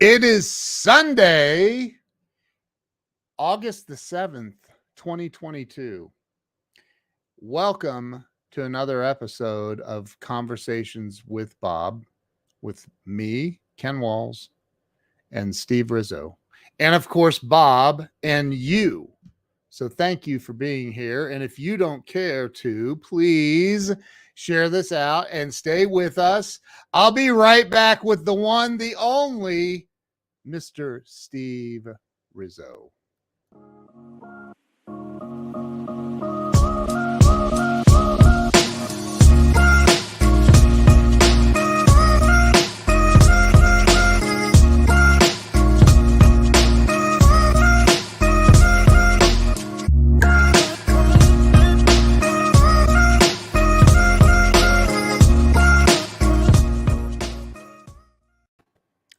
It is Sunday, August the 7th, 2022. Welcome to another episode of Conversations with Bob, with me, Ken Walls, and Steve Rizzo. And of course, Bob and you. So thank you for being here. And if you don't care to, please share this out and stay with us. I'll be right back with the one, the only Mr. Steve Rizzo.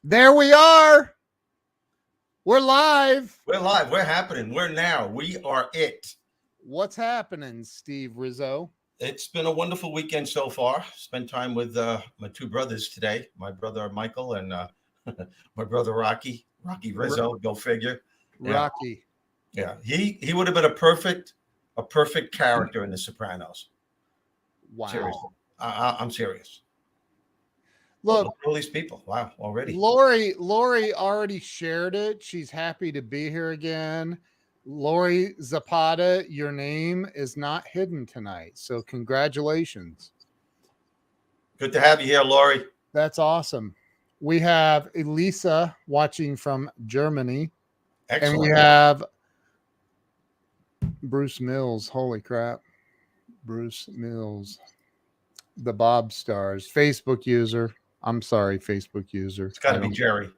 There we are. We're live. We're live. We're happening. We're now. We are it. What's happening, Steve Rizzo? It's been a wonderful weekend so far. Spent time with my two brothers today. My brother Michael and my brother Rocky Rizzo. Go figure. Rocky. Yeah. He would have been a perfect character in The Sopranos. Wow. Seriously. I'm serious. Look, all these people. Wow, already. Lori already shared it. She's happy to be here again. Lori Zapata, your name is not hidden tonight. So congratulations. Good to have you here, Lori. That's awesome. We have Elisa watching from Germany. Excellent. And we have Bruce Mills. Holy crap. Bruce Mills. The Bob Stars. Facebook user. I'm sorry, Facebook user. It's got to be Jerry.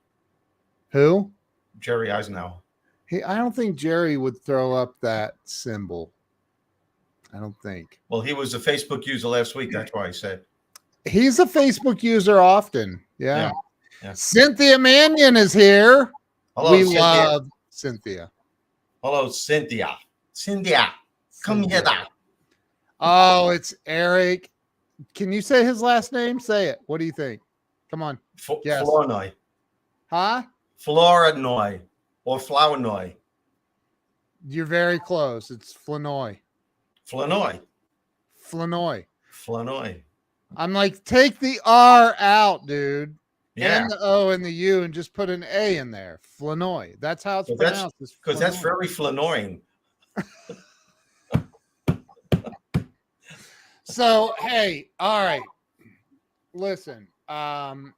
Who? Jerry Eisenhower. I don't think Jerry would throw up that symbol. I don't think. Well, he was a Facebook user last week. That's why I said. He's a Facebook user often. Yeah. Yeah. Cynthia Mannion is here. Hello, we Cynthia. love Cynthia. Hello, Cynthia. Cynthia, come here. Oh, it's Eric. Can you say his last name? Say it. What do you think? Come on. Yes. Flournoy. Huh? Flournoy or Flournoy. You're very close. It's Flanoy. Flanoy. Flanoy. Flanoy. I'm like, take the R out, dude. Yeah. And the O and the U and just put an A in there. Flanoy. That's how it's pronounced. Because that's very flanoying. So, hey, all right. Listen, and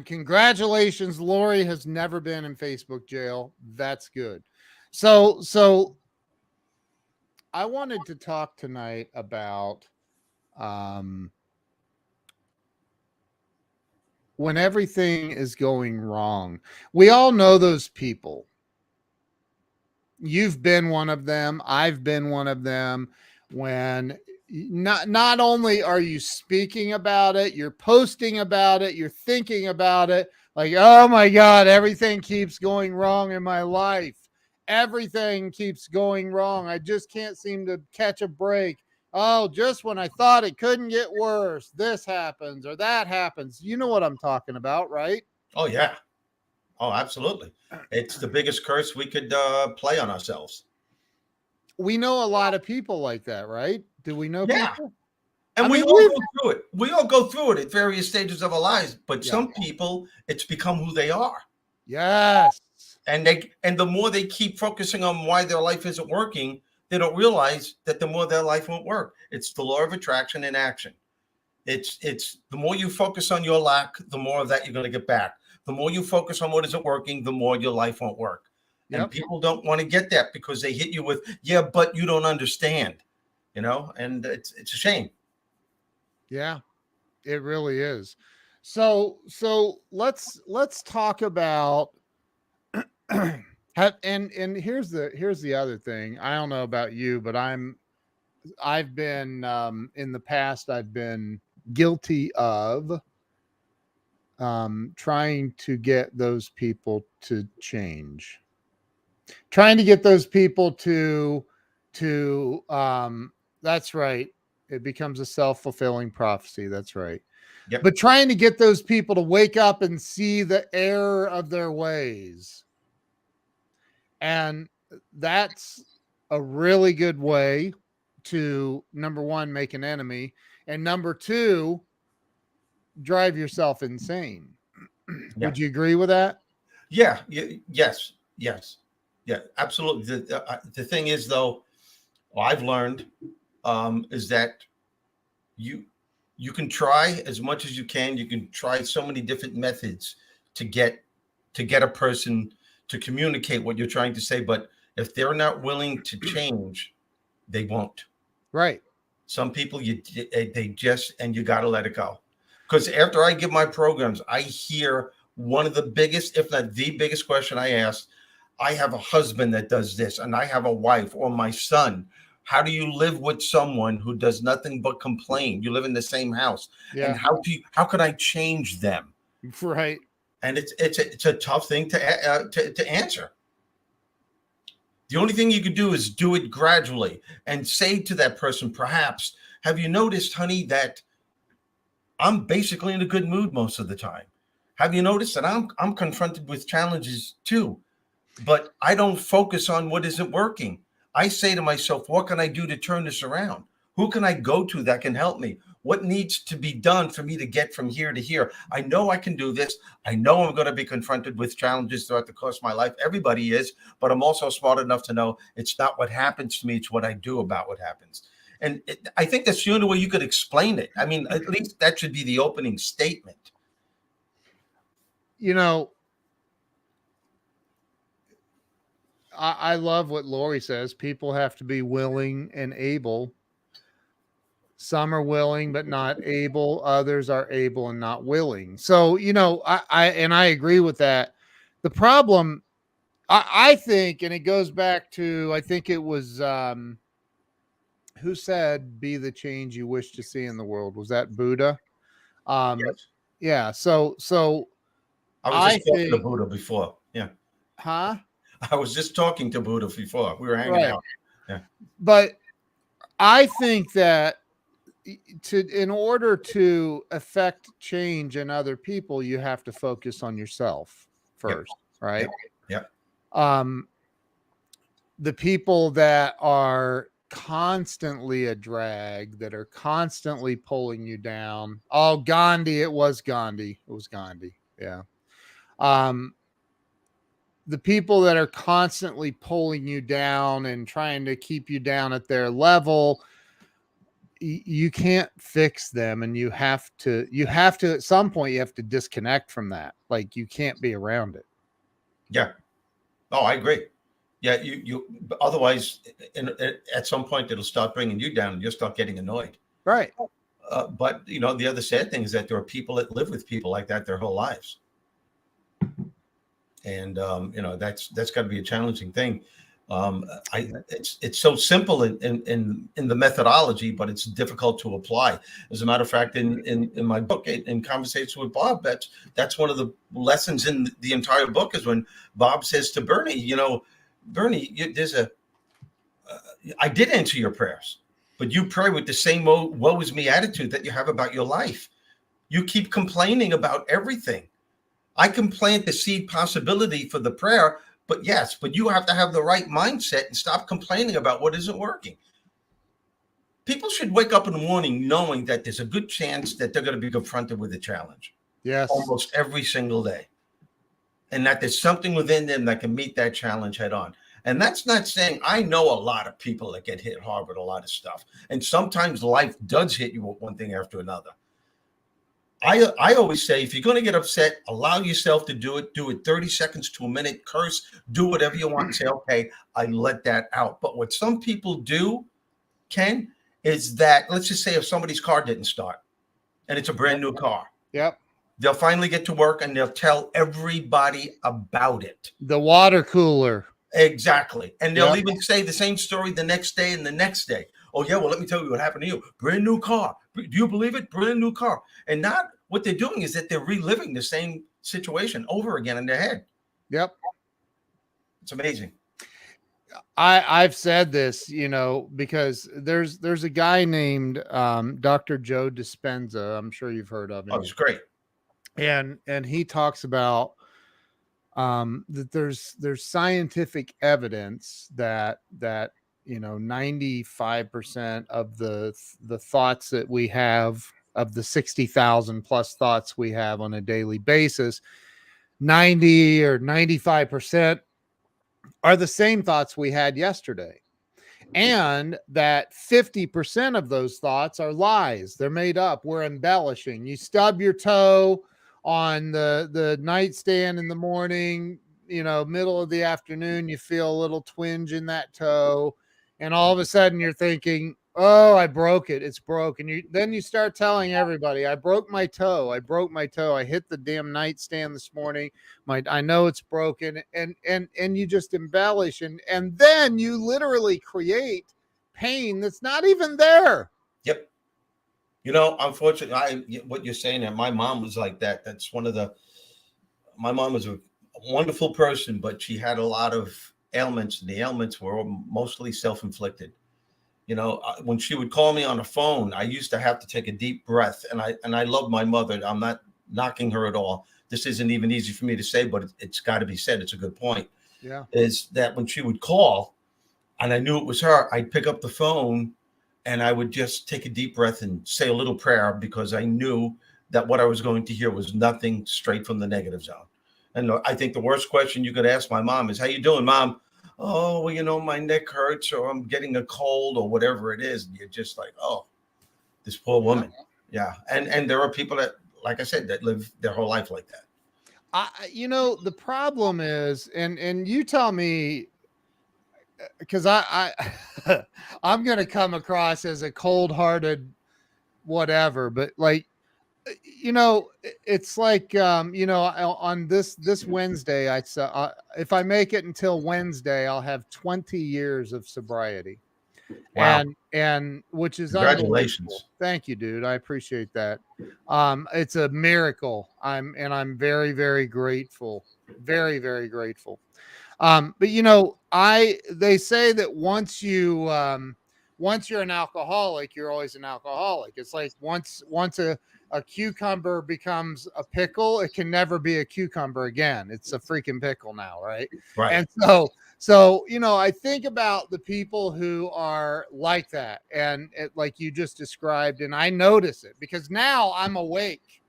congratulations, Lori has never been in Facebook jail. That's good. So I wanted to talk tonight about when everything is going wrong. We all know those people. You've been one of them. I've been one of them. When not only are you speaking about it, you're posting about it, you're thinking about it, like, oh my God, everything keeps going wrong in my life. Everything keeps going wrong. I just can't seem to catch a break. Oh, just when I thought it couldn't get worse, this happens or that happens. You know what I'm talking about, right? Oh, yeah. Oh, absolutely. It's the biggest curse we could play on ourselves. We know a lot of people like that, right? Do we know people? And we all go through it. We all go through it at various stages of our lives. But some people, it's become who they are. Yes. And the more they keep focusing on why their life isn't working, they don't realize that the more their life won't work. It's the law of attraction in action. It's the more you focus on your lack, the more of that you're going to get back. The more you focus on what isn't working, the more your life won't work. And people don't want to get that because they hit you with, yeah, but you don't understand, and it's a shame. Yeah, it really is. So let's talk about and here's the other thing. I don't know about you, but I've been in the past, I've been guilty of trying to get those people to change. Trying to get those people to that's right. It becomes a self-fulfilling prophecy. That's right. Yep. but trying to get those people to wake up and see the error of their ways. And that's a really good way to, number one, make an enemy, and number two, drive yourself insane. Yeah. Would you agree with that? Yeah. Yes. Yes. Yeah. Absolutely. The thing is, though, I've learned is that you you can try as much as you can. You can try so many different methods to get a person to communicate what you're trying to say, but if they're not willing to change, they won't. Right. Some people they just, and you got to let it go. Because after I give my programs, I hear one of the biggest, if not the biggest question I ask. I have a husband that does this, and I have a wife, or my son. How do you live with someone who does nothing but complain? You live in the same house, and Yeah. how can I change them? Right. And it's a tough thing to answer. The only thing you could do is do it gradually and say to that person, perhaps, have you noticed, honey, that I'm basically in a good mood most of the time? Have you noticed that I'm confronted with challenges too, but I don't focus on what isn't working. I say to myself, what can I do to turn this around? Who can I go to that can help me? What needs to be done for me to get from here to here? I know I can do this. I know I'm going to be confronted with challenges throughout the course of my life. Everybody is, but I'm also smart enough to know it's not what happens to me. It's what I do about what happens. And I think that's the only way you could explain it. I mean, at least that should be the opening statement. You know, I love what Lori says. People have to be willing and able. Some are willing but not able. Others are able and not willing. So, I agree with that. The problem, I think, and it goes back to, I think it was who said, "Be the change you wish to see in the world." Was that Buddha? Yes. Yeah. So I was I just talking to think, Buddha before. Yeah. huh? I was just talking to Buddha before. We were hanging Right. out. Yeah. But I think that in order to affect change in other people, you have to focus on yourself Yep. first, right? Yep. Yep. Um, the people that are constantly a drag, that are constantly pulling you down. Oh, Gandhi, it was Gandhi. It was Gandhi. Yeah. Um, the people that are constantly pulling you down and trying to keep you down at their level, you can't fix them, and you have to at some point you have to disconnect from that. Like, you can't be around it. Yeah. Oh, I agree. Yeah. Otherwise, at some point, it'll start bringing you down and you'll start getting annoyed. Right. But, the other sad thing is that there are people that live with people like that their whole lives. And, that's got to be a challenging thing. It's so simple in the methodology, but it's difficult to apply. As a matter of fact, in my book, in Conversations with Bob, that's one of the lessons in the entire book is when Bob says to Bernie, Bernie, I did answer your prayers, but you pray with the same woe is me attitude that you have about your life. You keep complaining about everything. I can plant the seed possibility for the prayer, but you have to have the right mindset and stop complaining about what isn't working. People should wake up in the morning knowing that there's a good chance that they're going to be confronted with a challenge. Yes. Almost every single day. And that there's something within them that can meet that challenge head on. And that's not saying, I know a lot of people that get hit hard with a lot of stuff. And sometimes life does hit you with one thing after another. I always say, if you're going to get upset, allow yourself to do it. Do it 30 seconds to a minute, curse, do whatever you want and say, okay, I let that out. But what some people do, Ken, is that, let's just say if somebody's car didn't start and it's a brand new car. Yep. They'll finally get to work and they'll tell everybody about it. The water cooler. Exactly. And they'll even say the same story the next day and the next day. Oh, yeah, well, let me tell you what happened to you. Brand new car. Do you believe it? Brand new car. And not what they're doing is that they're reliving the same situation over again in their head. Yep. It's amazing. I've said this, because there's a guy named Dr. Joe Dispenza. I'm sure you've heard of Oh, him. it's great. And he talks about that there's scientific evidence that 95% of the thoughts that we have, of the 60,000 plus thoughts we have on a daily basis, 90 or 95% are the same thoughts we had yesterday, and that 50% of those thoughts are lies. They're made up. We're embellishing. You stub your toe on the nightstand in the morning, middle of the afternoon, you feel a little twinge in that toe, and all of a sudden you're thinking, oh, I broke it. It's broken. Then you start telling everybody, I broke my toe. I broke my toe. I hit the damn nightstand this morning. I know it's broken, and you just embellish, and then you literally create pain that's not even there. Yep. Unfortunately, what you're saying, and my mom was like that. My mom was a wonderful person, but she had a lot of ailments, and the ailments were mostly self-inflicted. When she would call me on the phone, I used to have to take a deep breath, and I love my mother. I'm not knocking her at all. This isn't even easy for me to say, but it's got to be said. It's a good point. Yeah. Is that when she would call and I knew it was her, I'd pick up the phone and I would just take a deep breath and say a little prayer, because I knew that what I was going to hear was nothing straight from the negative zone. And I think the worst question you could ask my mom is, how you doing, Mom? Oh, well, my neck hurts, or I'm getting a cold, or whatever it is. And you're just like, oh, this poor woman. Yeah. And there are people that, like I said, that live their whole life like that. The problem is, and you tell me, because I'm going to come across as a cold-hearted whatever, but like, it's like, on this Wednesday, I saw, if I make it until Wednesday, I'll have 20 years of sobriety. Wow. And which is Congratulations. unbelievable. Thank you, dude. I appreciate that. It's a miracle. I'm very, very grateful. Very, very grateful. But they say that once you're an alcoholic, you're always an alcoholic. It's like once a cucumber becomes a pickle, it can never be a cucumber again. It's a freaking pickle now, right? Right. And I think about the people who are like that, and like you just described, and I notice it because now I'm awake.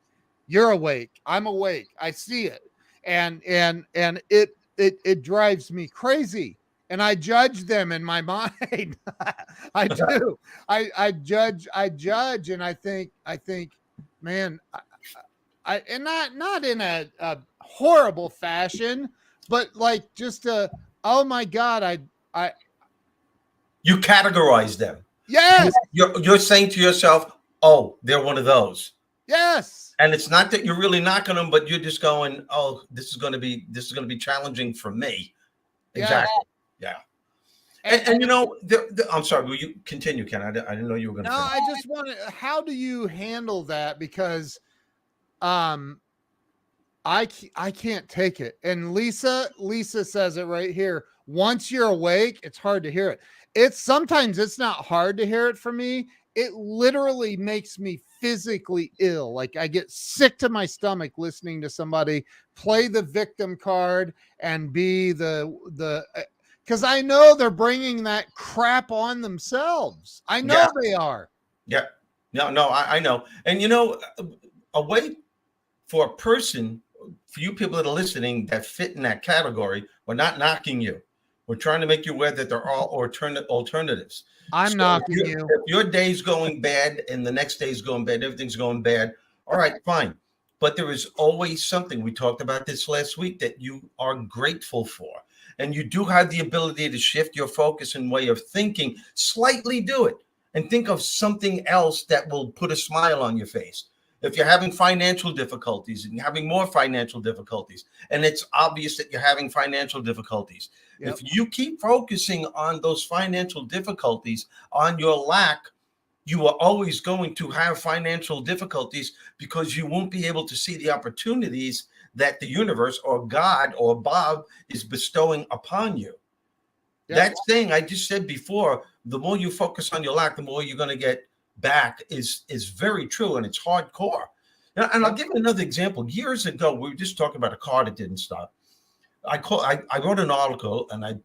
You're awake. I'm awake. I see it, and it drives me crazy. And I judge them in my mind. I do. I judge, and I think, man, and not in a horrible fashion, but like just oh my God, you categorize them. Yes. You're saying to yourself, oh, they're one of those. Yes. And it's not that you're really knocking them, but you're just going, oh, this is going to be challenging for me. Exactly. Yeah. And I'm sorry, will you continue, Ken? I didn't know you were going to. No, I just want to, how do you handle that? Because I can't take it. And Lisa says it right here. Once you're awake, it's hard to hear it. Sometimes it's not hard to hear it for me. It literally makes me physically ill. Like I get sick to my stomach listening to somebody play the victim card and be because I know they're bringing that crap on themselves. I know they are. Yeah. No, I know. And a way for a person, for you people that are listening that fit in that category, we're not knocking you. We're trying to make you aware that there are alternatives. I'm knocking you. If your day's going bad and the next day's going bad, everything's going bad. All right, fine. But there is always something. We talked about this last week that you are grateful for. And you do have the ability to shift your focus and way of thinking. Slightly do it. And think of something else that will put a smile on your face. If you're having financial difficulties and you're having more financial difficulties, and it's obvious that you're having financial difficulties, if you keep focusing on those financial difficulties, on your lack, you are always going to have financial difficulties because you won't be able to see the opportunities that the universe or God or Bob is bestowing upon you. Yep. That saying I just said before, the more you focus on your lack, the more you're going to get back is very true, and it's hardcore. And I'll Yep. give you another example. Years ago, we were just talking about a car that didn't stop. I wrote an article, and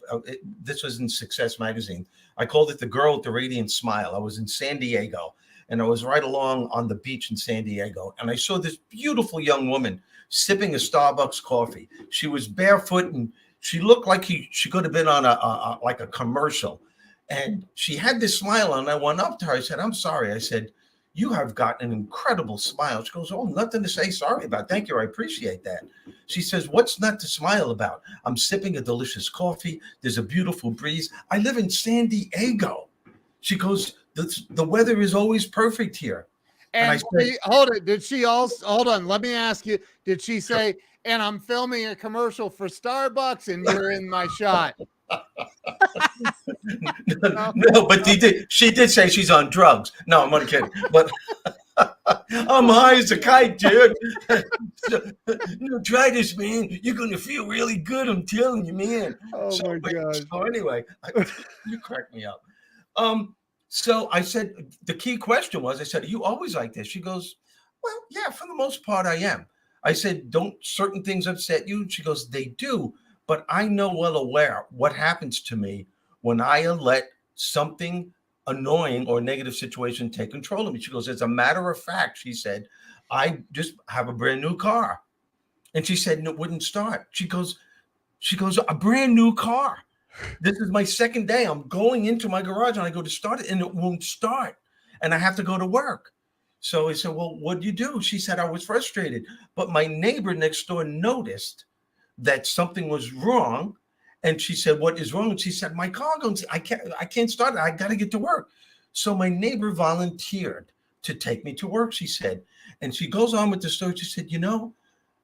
this was in Success magazine. I called it "The Girl with the Radiant Smile." I was in San Diego, and I was right along on the beach in San Diego, and I saw this beautiful young woman sipping a Starbucks coffee. She was barefoot, and she looked like she could have been on like a commercial. And she had this smile on. And I went up to her. I said, "I'm sorry." I said, "You have got an incredible smile." She goes, "Oh, nothing to say sorry about. Thank you. I appreciate that." She says, "What's not to smile about? I'm sipping a delicious coffee. There's a beautiful breeze. I live in San Diego." She goes, the weather is always perfect here. And I And said, hold it. Did she also hold on? Let me ask you. Did she say, and I'm filming a commercial for Starbucks and you're in my shot? No. no, but she did say she's on drugs. No, I'm only kidding. But I'm high as a kite, dude. No, try this, man. You're gonna feel really good. I'm telling you, man. Oh So, my gosh. so anyway, you crack me up. Um, so I said the key question was, I said, "Are you always like this?" She goes, "Well, yeah, for the most part, I am." I said, "Don't certain things upset you?" She goes, "They do, but I know well aware what happens to me when I let something annoying or negative situation take control of me." She goes, "As a matter of fact," she said, "I just have a brand new car." And she said, "And it wouldn't start." She goes, "A brand new car. This is my second day. I'm going into my garage and I go to start it and it won't start. And I have to go to work." So I said, "Well, what'd you do?" She said, "I was frustrated. But my neighbor next door noticed that something was wrong." And she said, "What is wrong?" And she said, "My car goes, I can't start it. I got to get to work." So my neighbor volunteered to take me to work, she said. And she goes on with the story. She said,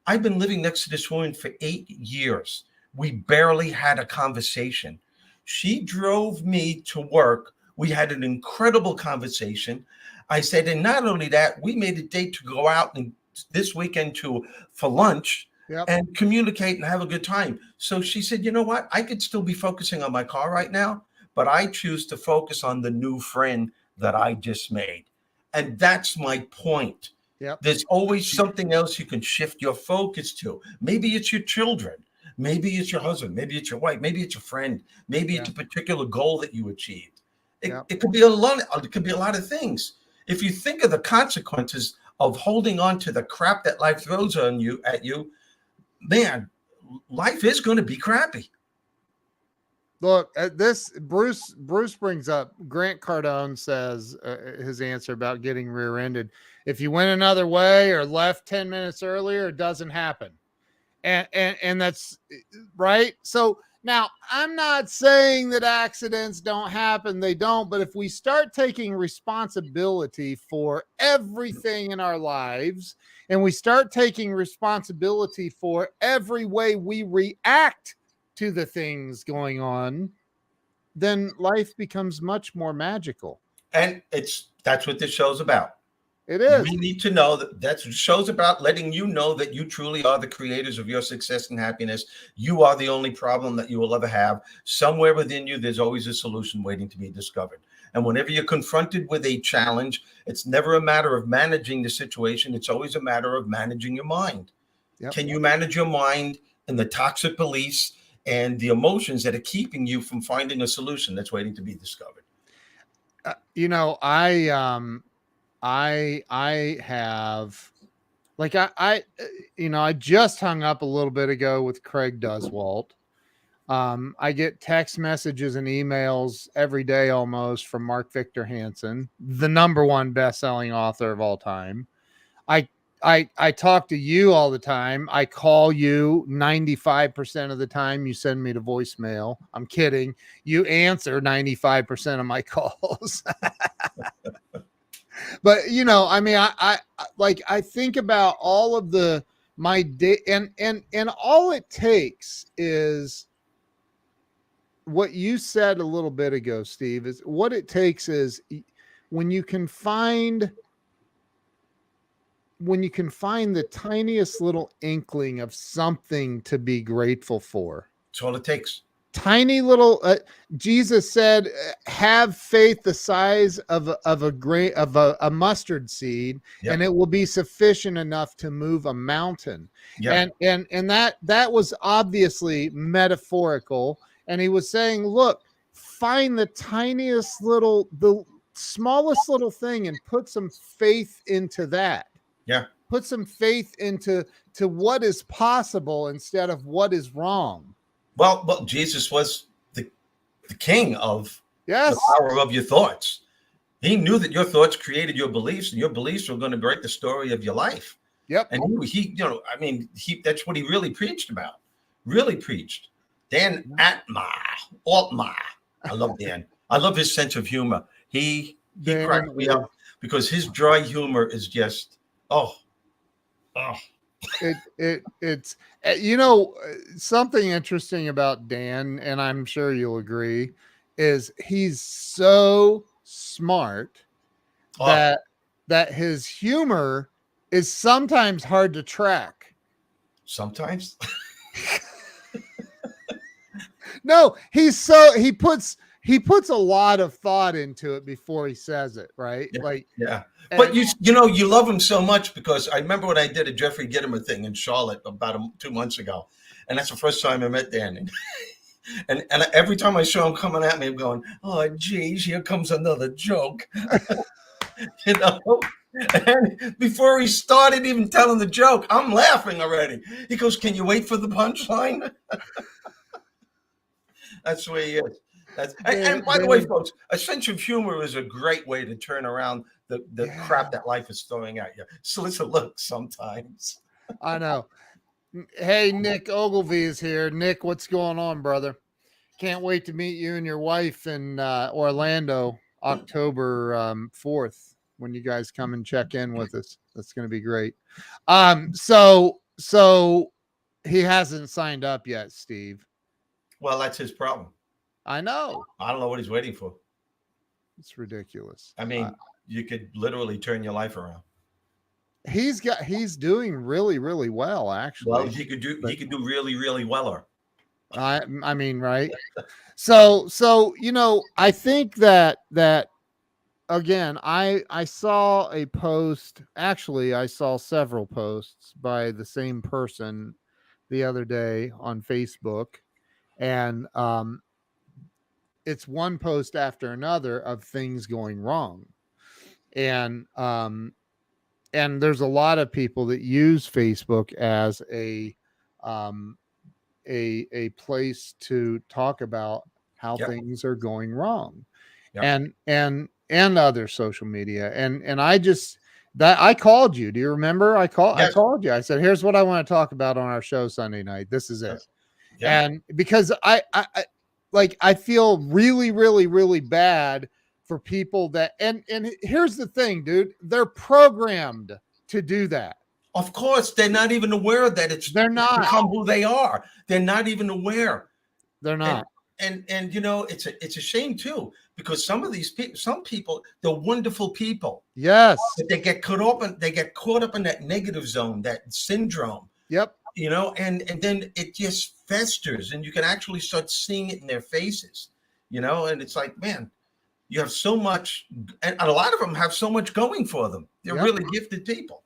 "I've been living next to this woman for 8 years. We barely had a conversation. She drove me to work. We had an incredible conversation." I said, "And not only that, we made a date to go out and this weekend to for lunch Yep. and communicate and have a good time." So she said, "You know what? I could still be focusing on my car right now, but I choose to focus on the new friend that I just made." And that's my point. Yep. There's always something else you can shift your focus to. Maybe it's your children. Maybe it's your husband. Maybe it's your wife. Maybe it's your friend. Maybe Yeah. it's a particular goal that you achieved. It, Yep. it could be a lot. It could be a lot of things. If you think of the consequences of holding on to the crap that life throws at you, man, life is going to be crappy. Look, this Bruce brings up Grant Cardone says his answer about getting rear-ended. If you went another way or left 10 minutes earlier, it doesn't happen. And that's right. So now I'm not saying that accidents don't happen, they don't, but if we start taking responsibility for everything in our lives and we start taking responsibility for every way we react to the things going on, then life becomes much more magical. And that's what this show's about. It You is. need to know that that's what show's about, letting you know that you truly are the creators of your success and happiness. You are the only problem that you will ever have. Somewhere within you, there's always a solution waiting to be discovered. And whenever you're confronted with a challenge, it's never a matter of managing the situation. It's always a matter of managing your mind. Yep. Can you manage your mind and the toxic beliefs and the emotions that are keeping you from finding a solution that's waiting to be discovered? I have like I just hung up a little bit ago with Craig Duswalt. I get text messages and emails every day almost from Mark Victor Hansen, the number one best-selling author of all time. I I talk to you all the time. I call you 95% of the time. You send me to voicemail. I'm kidding. You answer 95% of my calls. But I mean, I think about all of my day, and all it takes is what you said a little bit ago, Steve. Is what it takes is when you can find the tiniest little inkling of something to be grateful for. That's all it takes. tiny little Jesus said, have faith the size of a grain of a mustard seed, and Yep. it will be sufficient enough to move a mountain. Yep. And that was obviously metaphorical. And he was saying, look, find the tiniest little, the smallest little thing, and put some faith into that. Yeah. Put some faith into what is possible instead of what is wrong. Well, Jesus was the king of Yes. the power of your thoughts. He knew that your thoughts created your beliefs, and your beliefs were going to write the story of your life. Yep. And he that's what he really preached about. Really preached. Dan Altma. I love Dan. I love his sense of humor. He cracked me up because his dry humor is just it's something interesting about Dan, and I'm sure you'll agree, is he's so smart that his humor is sometimes hard to track. Sometimes. No, he puts a lot of thought into it before he says it, right? Yeah. But you love him so much, because I remember when I did a Jeffrey Gitomer thing in Charlotte about 2 months ago, and that's the first time I met Dan. And every time I saw him coming at me, I'm going, oh, geez, here comes another joke. And before he started even telling the joke, I'm laughing already. He goes, can you wait for the punchline? That's the way he is. And by the way, folks, a sense of humor is a great way to turn around the crap that life is throwing at you. So listen, look, sometimes. I know. Hey, Nick Ogilvy is here. Nick, what's going on, brother? Can't wait to meet you and your wife in Orlando, October 4th, when you guys come and check in with us. That's going to be great. So he hasn't signed up yet, Steve. Well, that's his problem. I know. I don't know what he's waiting for. It's ridiculous. I mean, you could literally turn your life around. He's doing really, really well, actually. Well, he could do really, really weller. I mean, right. So, I think that again, I saw a post, actually, I saw several posts by the same person the other day on Facebook, and it's one post after another of things going wrong. And there's a lot of people that use Facebook as a place to talk about how things are going wrong, and other social media. And I called you. Do you remember? I called you. I said, here's what I want to talk about on our show Sunday night. This is it. Yeah. And because I feel really, really, really bad for people that, and here's the thing, dude, they're programmed to do that. Of course, they're not even aware that they're not become who they are. They're not even aware. They're not. And it's a shame too, because some people, they're wonderful people. Yes. But they get caught up in that negative zone, that syndrome. Yep. And then it just festers, and you can actually start seeing it in their faces, and it's like, man, you have so much, and a lot of them have so much going for them. They're really gifted people.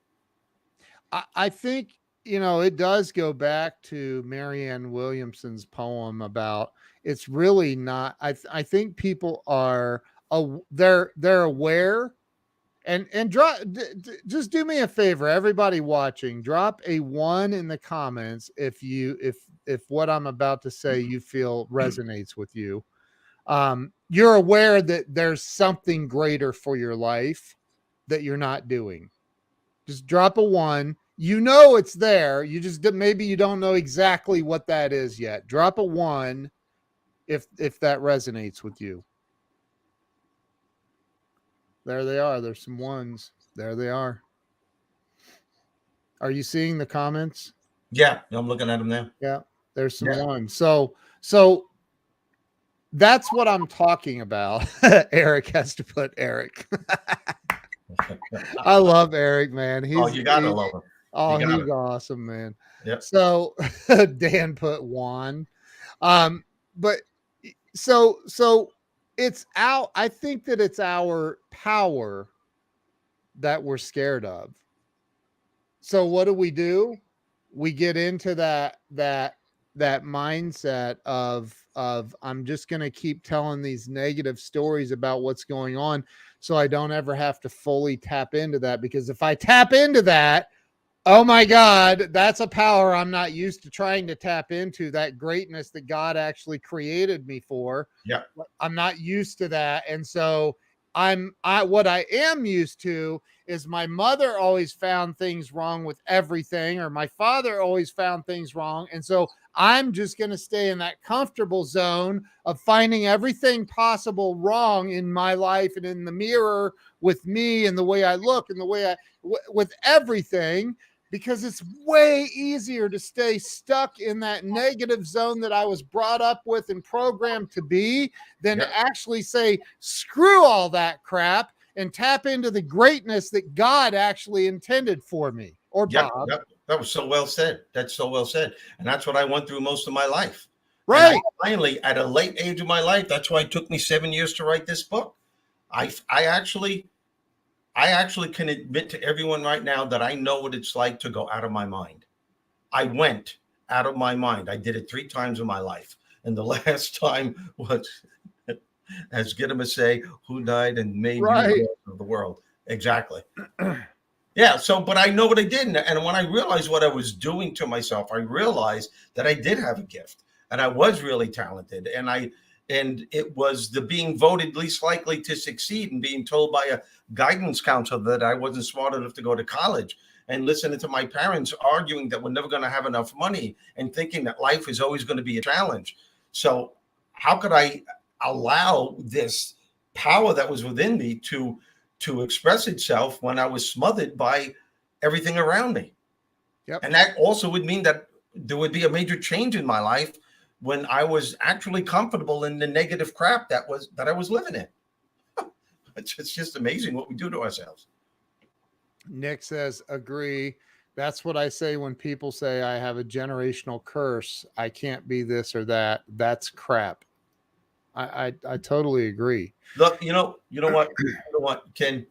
I think, it does go back to Marianne Williamson's poem about, it's really not, I think people are, they're aware. And just do me a favor, everybody watching, drop a 1 in the comments if what I'm about to say you feel resonates with you. You're aware that there's something greater for your life that you're not doing. Just drop a 1. It's there. You just, maybe you don't know exactly what that is yet. Drop a 1 if that resonates with you. There they are. There's some 1s. There they are. Are you seeing the comments? Yeah, I'm looking at them now. Yeah, there's some 1s. So that's what I'm talking about. Eric has to put Eric. I love Eric, man. You gotta love him. Oh, he's awesome, man. Yep. So Dan put Juan. but so it's out. I think that it's our power that we're scared of. So what do? We get into that mindset of I'm just going to keep telling these negative stories about what's going on so I don't ever have to fully tap into that, because if I tap into that, oh my God, that's a power I'm not used to trying to tap into, that greatness that God actually created me for. Yeah. I'm not used to that. And so I what I am used to is my mother always found things wrong with everything, or my father always found things wrong. And so I'm just going to stay in that comfortable zone of finding everything possible wrong in my life and in the mirror with me and the way I look and the way with everything, because it's way easier to stay stuck in that negative zone that I was brought up with and programmed to be than Yeah. actually say, screw all that crap and tap into the greatness that God actually intended for me, or Yep, Bob. yep. That was so well said. That's so well said. And that's what I went through most of my life. And I Right. finally, at a late age of my life, that's why it took me 7 years to write this book. I actually can admit to everyone right now that I know what it's like to go out of my mind. I went out of my mind. I did it 3 times in my life. And the last time was, as Gittima say, who died and made you Right. Lord of the world. Exactly. Yeah. So, but I know what I did. And when I realized what I was doing to myself, I realized that I did have a gift and I was really talented. And it was the being voted least likely to succeed and being told by a guidance counselor that I wasn't smart enough to go to college, and listening to my parents arguing that we're never going to have enough money and thinking that life is always going to be a challenge. So, how could I allow this power that was within me to express itself when I was smothered by everything around me? Yep. And that also would mean that there would be a major change in my life when I was actually comfortable in the negative crap that I was living in. It's just amazing what we do to ourselves. Nick says, agree. That's what I say when people say I have a generational curse. I can't be this or that. That's crap. I totally agree. Look, Ken,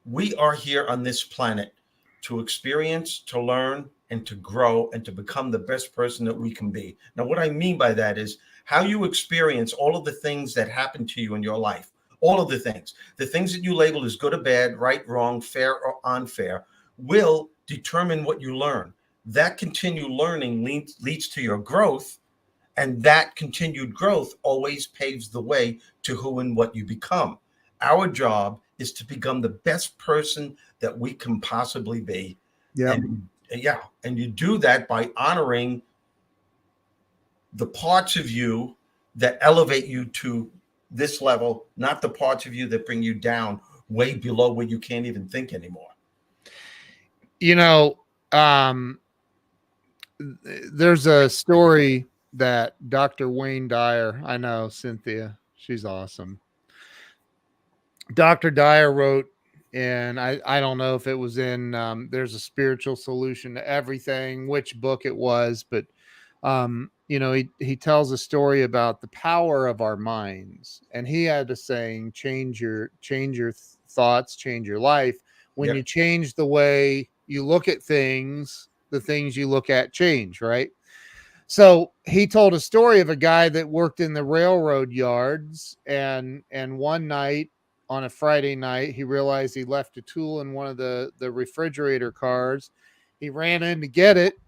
we are here on this planet to experience, to learn, and to grow and to become the best person that we can be. Now, what I mean by that is how you experience all of the things that happen to you in your life, all of the things that you label as good or bad, right, wrong, fair or unfair, will determine what you learn. That continued learning leads to your growth, and that continued growth always paves the way to who and what you become. Our job is to become the best person that we can possibly be. Yep. And you do that by honoring the parts of you that elevate you to this level, not the parts of you that bring you down way below where you can't even think anymore. You know, there's a story that Dr. Wayne Dyer, I know Cynthia, she's awesome. Dr. Dyer wrote, and I don't know if it was in There's a Spiritual Solution to Everything, which book it was, but he tells a story about the power of our minds, and he had a saying, change your thoughts, change your life. When Yep. you change the way you look at things, the things you look at change, right? So he told a story of a guy that worked in the railroad yards, and one night, on a Friday night, he realized he left a tool in one of the refrigerator cars. He ran in to get it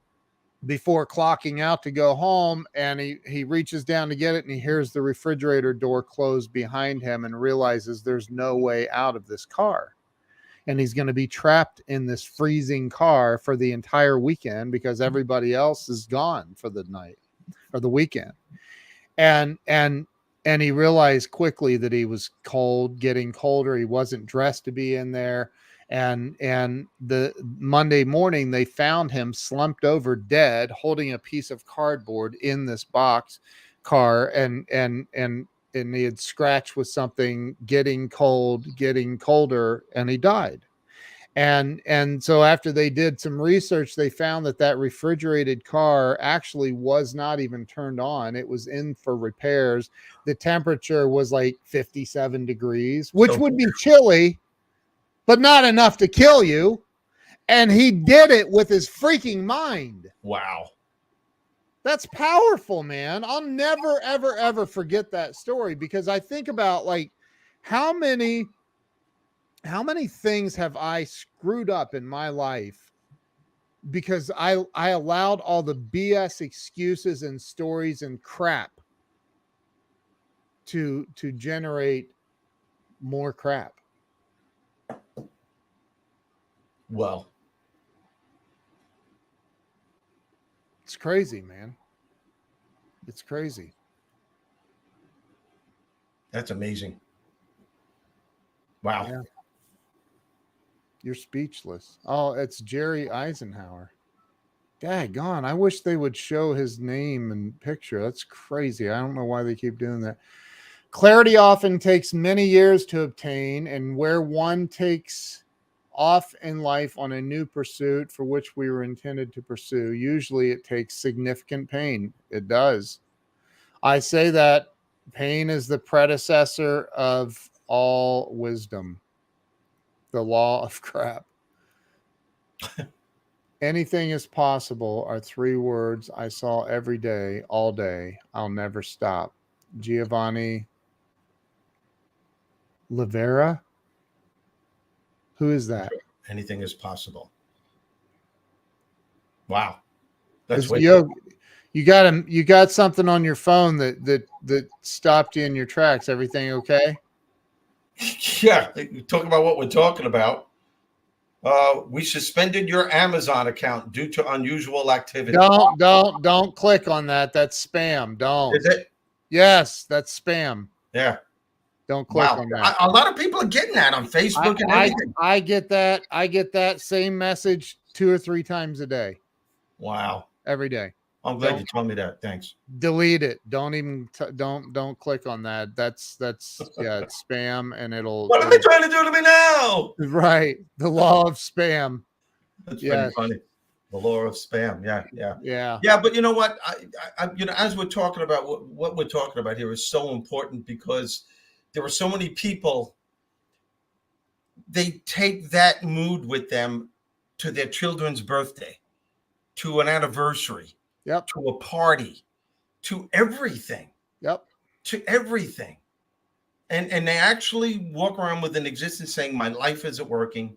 before clocking out to go home, and he reaches down to get it, and he hears the refrigerator door close behind him and realizes there's no way out of this car, and he's going to be trapped in this freezing car for the entire weekend because everybody else is gone for the night or the weekend. And he realized quickly that he was cold, getting colder. He wasn't dressed to be in there. And the Monday morning, they found him slumped over dead, holding a piece of cardboard in this box car, and he had scratched with something, getting cold, getting colder, and he died. And so after they did some research, they found that that refrigerated car actually was not even turned on. It was in for repairs. The temperature was like 57 degrees, which So- would be chilly, but not enough to kill you. And he did it with his freaking mind. Wow. That's powerful, man. I'll never, ever, ever forget that story, because I think about like how many things have I screwed up in my life because I allowed all the BS excuses and stories and crap to generate more crap. Well, It's crazy, man. It's crazy. that's amazing. Wow. Yeah. You're speechless. Oh, it's Jerry Eisenhower. Daggone. I wish they would show his name and picture. That's crazy. I don't know why they keep doing that. Clarity often takes many years to obtain, and where one takes off in life on a new pursuit for which we were intended to pursue, usually it takes significant pain. It does. I say that pain is the predecessor of all wisdom, the law of crap. Anything is possible are 3 words I saw every day, all day. I'll never stop. Giovanni Livera? Who is that? Anything is possible. Wow. That's Is way you got something on your phone that stopped you in your tracks. Everything okay? Yeah. Talk about what we're talking about. We suspended your Amazon account due to unusual activity. Don't click on that. That's spam. Don't. Is it? Yes, that's spam. Yeah. Don't click Wow. on that. A lot of people are getting that on Facebook and everything. I get that. I get that same message 2 or 3 times a day. Wow. Every day. I'm glad you told me that. Thanks. Delete it. Don't even don't click on that. That's yeah, it's spam, and What are they trying to do to me now? right. The law of spam. That's Yes. pretty funny. The law of spam. Yeah. Yeah. Yeah, but you know what? I as we're talking about what we're talking about here is so important, because there are so many people, they take that mood with them to their children's birthday, to an anniversary, Yep. to a party, to everything. Yep. To everything. And they actually walk around with an existence saying, my life isn't working.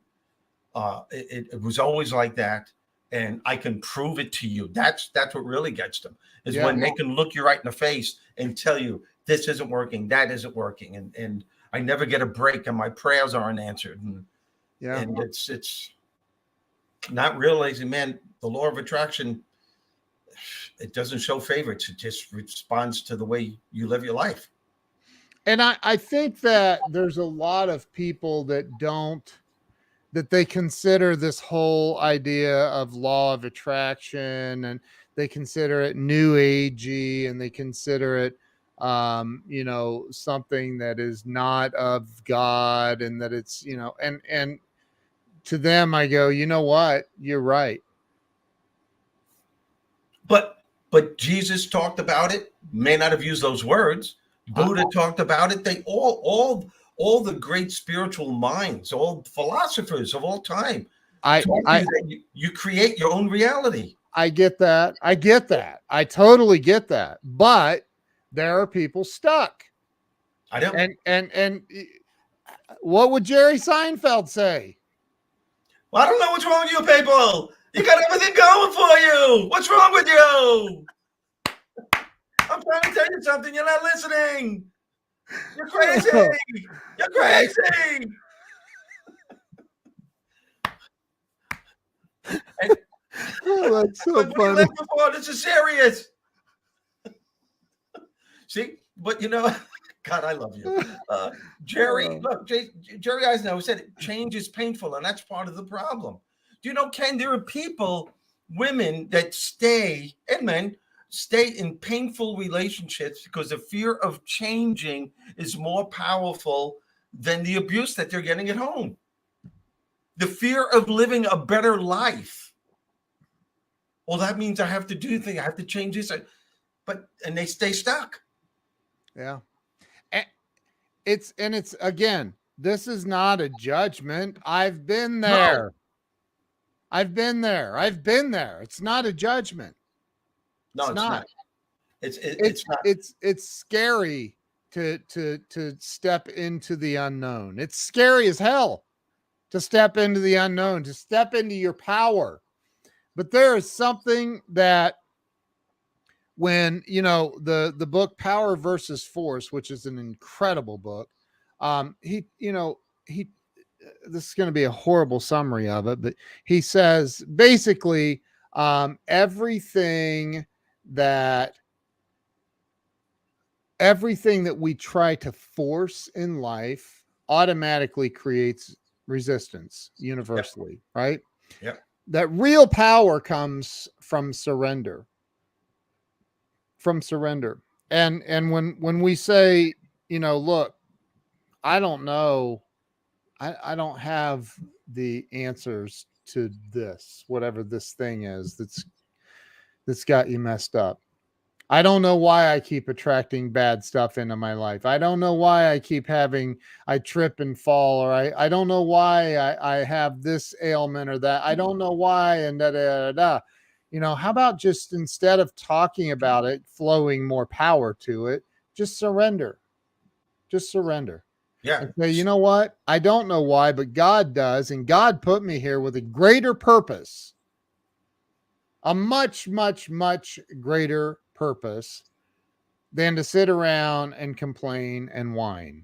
It was always like that. And I can prove it to you. That's what really gets them, is when they can look you right in the face and tell you this isn't working, that isn't working, and I never get a break, and my prayers aren't answered. And it's not realizing, man, the law of attraction, it doesn't show favorites. It just responds to the way you live your life. And I think that there's a lot of people that they consider this whole idea of law of attraction, and they consider it new agey, and they consider it something that is not of God, and that it's, and to them I go, you know what? You're right. But Jesus talked about it, may not have used those words. Buddha talked about it. They all the great spiritual minds, all philosophers of all time, you create your own reality. I get that. I totally get that. But there are people stuck. I know. And what would Jerry Seinfeld say? Well, I don't know what's wrong with you people. You got everything going for you. What's wrong with you? I'm trying to tell you something. You're not listening. You're crazy. You're crazy. That's so funny. Before, this is serious. See, but God, I love you. Jerry, look, Jerry Eisenhower said change is painful, and that's part of the problem. Do you know, Ken, there are people, women that stay, and men, stay in painful relationships because the fear of changing is more powerful than the abuse that they're getting at home. The fear of living a better life. Well, that means I have to do things. I have to change this. And they stay stuck. Yeah. It's again, this is not a judgment. I've been No, there. I've been there. I've been there. It's not a judgment. no, It's it's not. not. It's not. It's scary to step into the unknown. It's scary as hell to step into the unknown, to step into your power. But there is something that when, the book Power versus Force, which is an incredible book, he this is going to be a horrible summary of it, but he says basically, everything that we try to force in life automatically creates resistance Yep. universally, right? Yep. That real power comes from surrender. From surrender. And when we say, look, I don't know, I don't have the answers to this, whatever this thing is that's got you messed up. I don't know why I keep attracting bad stuff into my life. I don't know why I trip and fall, or I don't know why I have this ailment or that. I don't know why, and da da da da. How about just instead of talking about it, flowing more power to it, just surrender. Just surrender. Yeah. And say, you know what? I don't know why, but God does. And God put me here with a greater purpose, a much, much, much greater purpose than to sit around and complain and whine.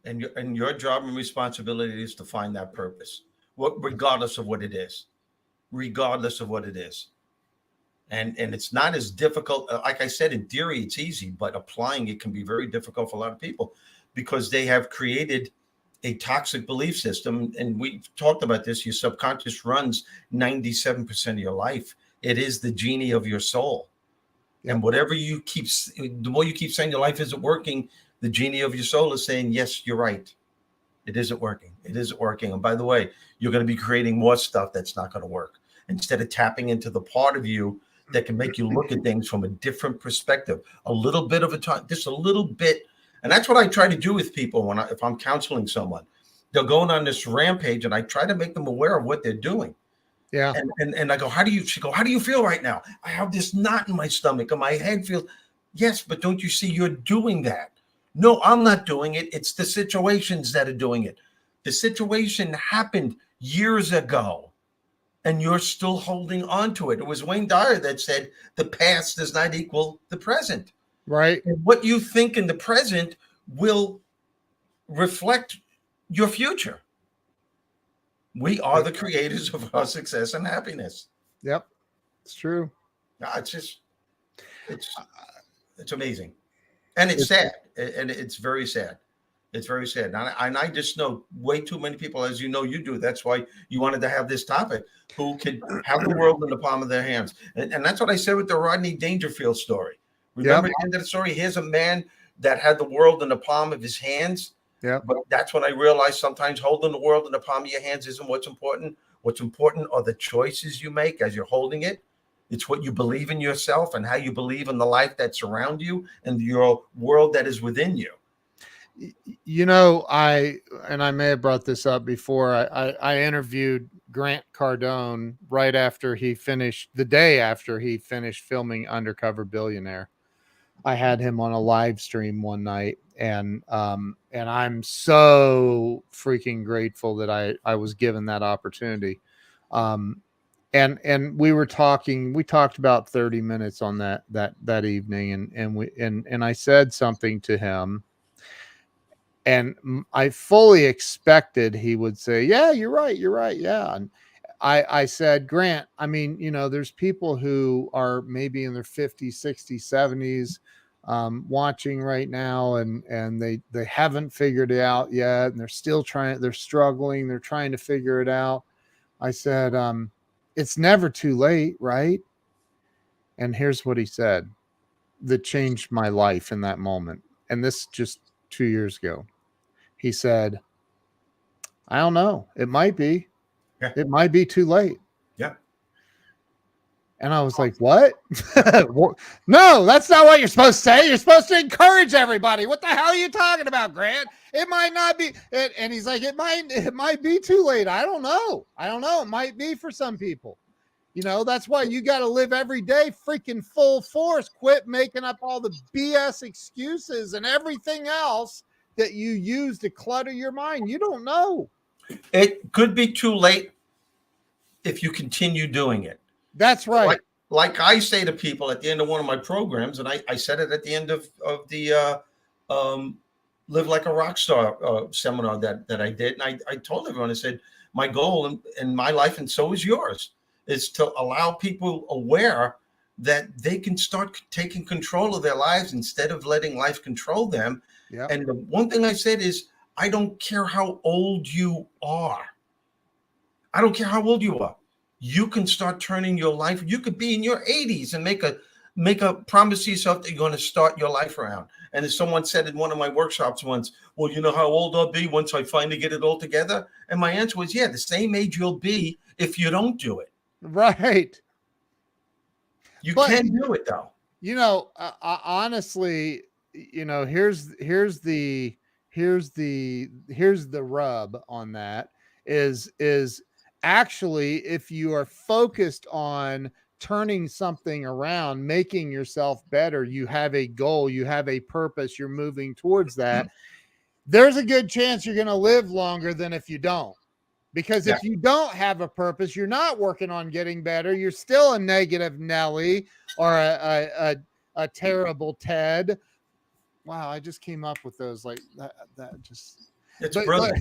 And your job and responsibility is to find that purpose, regardless of what it is, regardless of what it is. And it's not as difficult. Like I said, in theory, it's easy, but applying it can be very difficult for a lot of people because they have created a toxic belief system. And we've talked about this. Your subconscious runs 97% of your life. It is the genie of your soul. Yep. And whatever the more you keep saying your life isn't working, the genie of your soul is saying, yes, you're right. It isn't working. It isn't working. And by the way, you're going to be creating more stuff that's not going to work instead of tapping into the part of you that can make you look at things from a different perspective, a little bit of a time, just a little bit. And that's what I try to do with people if I'm counseling someone. They're going on this rampage, and I try to make them aware of what they're doing. Yeah. And I go, she go, how do you feel right now? I have this knot in my stomach and my head feels, yes, but don't you see you're doing that? No, I'm not doing it. It's the situations that are doing it. The situation happened years ago and you're still holding on to it. It was Wayne Dyer that said the past does not equal the present. Right. And what you think in the present will reflect your future. We are the creators of our success and happiness. Yep. It's true. It's amazing. And it's sad. And it's very sad. It's very sad. And I just know way too many people, as you know, you do. That's why you wanted to have this topic, who could have the world in the palm of their hands. And that's what I said with the Rodney Dangerfield story. Remember the end of the story? Here's a man that had the world in the palm of his hands. Yeah. But that's when I realized sometimes holding the world in the palm of your hands isn't what's important. What's important are the choices you make as you're holding it. It's what you believe in yourself and how you believe in the life that's around you and your world that is within you. I may have brought this up before. I interviewed Grant Cardone right after the day after he finished filming Undercover Billionaire. I had him on a live stream one night, and I'm so freaking grateful that I was given that opportunity. And we talked about 30 minutes on that evening, and I said something to him, and I fully expected he would say, yeah, you're right. Yeah. And I said, Grant, I mean, there's people who are maybe in their 50s, 60s, 70s, watching right now, and they haven't figured it out yet. And they're struggling. They're trying to figure it out. I said, it's never too late, right? And here's what he said that changed my life in that moment. And this just 2 years ago. He said, I don't know. It might be. Yeah. It might be too late. Yeah. And I was like, what? No, that's not what you're supposed to say. You're supposed to encourage everybody. What the hell are you talking about, Grant? It might not be. And he's like, it might be too late. I don't know. It might be for some people. That's why you got to live every day freaking full force. Quit making up all the BS excuses and everything else that you use to clutter your mind. You don't know. It could be too late if you continue doing it. That's right. Like I say to people at the end of one of my programs, and I said it at the end of the Live Like a Rock Star seminar that I did. And I told everyone, I said, my goal in my life, and so is yours, is to allow people aware that they can start taking control of their lives instead of letting life control them. Yep. And the one thing I said is, I don't care how old you are. I don't care how old you are. You can start turning your life. You could be in your 80s and make a promise to yourself that you're going to start your life around. And as someone said in one of my workshops once, well, you know how old I'll be once I finally get it all together? And my answer was, yeah, the same age you'll be if you don't do it. Right. You can do it, though. Honestly, here's the rub on that is actually, if you are focused on turning something around, making yourself better, you have a goal, you have a purpose, you're moving towards that, there's a good chance you're going to live longer than if you don't. Because if you don't have a purpose, you're not working on getting better, you're still a negative Nelly or a terrible Ted. Wow, I just came up with those like that just. It's brilliant.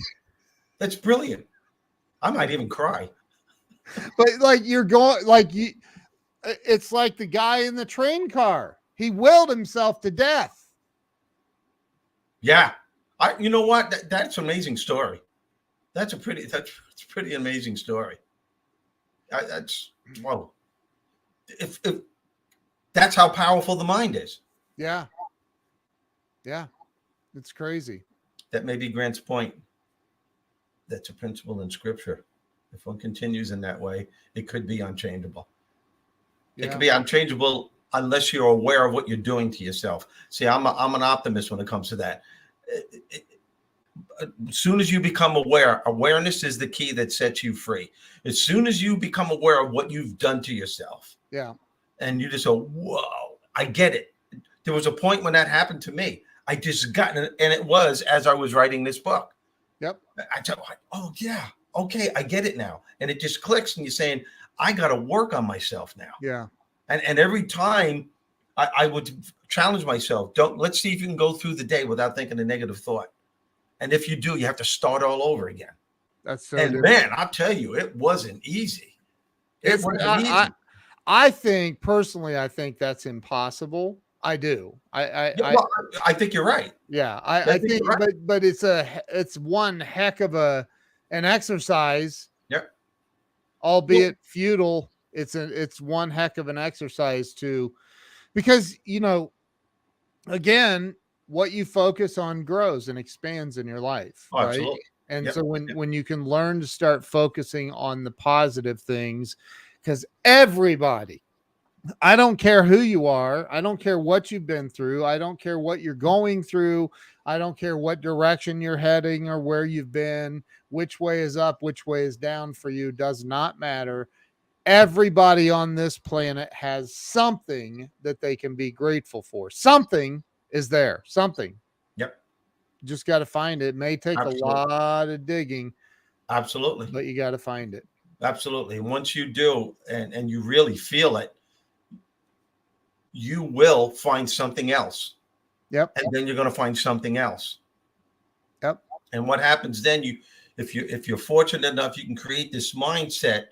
That's brilliant. I might even cry. But like you're going, it's like the guy in the train car. He willed himself to death. Yeah, you know what? That's an amazing story. That's a pretty amazing story. That's whoa. If that's how powerful the mind is. Yeah. It's crazy. That may be Grant's point. That's a principle in scripture. If one continues in that way, it could be unchangeable. Yeah. It could be unchangeable unless you're aware of what you're doing to yourself. See, I'm an optimist when it comes to that. As soon as you become aware, awareness is the key that sets you free. As soon as you become aware of what you've done to yourself. Yeah. And you just go, whoa, I get it. There was a point when that happened to me. I just got it. And it was as I was writing this book. Yep. I thought, oh, yeah. Okay, I get it now. And it just clicks and you're saying, I got to work on myself now. Yeah. And every time I would challenge myself, let's see if you can go through the day without thinking a negative thought. And if you do, you have to start all over again. That's so different. Man, I'll tell you, it wasn't easy. It wasn't easy. I think personally, I think that's impossible. I do. I think you're right. Yeah, I think right. but it's one heck of an exercise. Yep. Albeit futile, it's one heck of an exercise because again, what you focus on grows and expands in your life, right? Absolutely. And so when you can learn to start focusing on the positive things, because everybody, I don't care who you are. I don't care what you've been through. I don't care what you're going through. I don't care what direction you're heading or where you've been, which way is up, which way is down for you. Does not matter. Everybody on this planet has something that they can be grateful for. Something is there. Something. Yep. Just got to find it. It may take a lot of digging. Absolutely. But you got to find it. Absolutely. And once you do, and you really feel it, you will find something else. Yep. And then you're going to find something else. Yep. And what happens then, if you're fortunate enough, you can create this mindset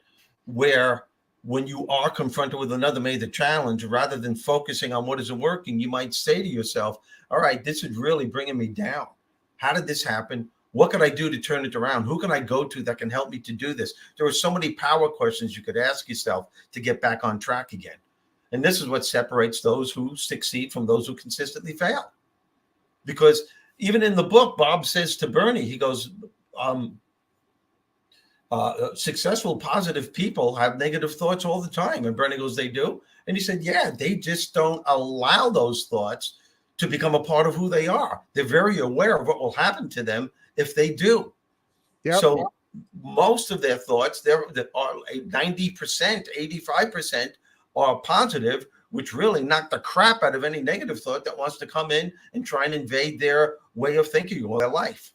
where when you are confronted with another major challenge, rather than focusing on what isn't working, you might say to yourself, all right, this is really bringing me down. How did this happen? What can I do to turn it around? Who can I go to that can help me to do this? There are so many power questions you could ask yourself to get back on track again. And this is what separates those who succeed from those who consistently fail. Because even in the book, Bob says to Bernie, he goes, Successful, positive people have negative thoughts all the time. And Bernie goes, they do? And he said, yeah, they just don't allow those thoughts to become a part of who they are. They're very aware of what will happen to them if they do. Yep. So most of their thoughts, there are 90%, 85% are positive, which really knock the crap out of any negative thought that wants to come in and try and invade their way of thinking or their life.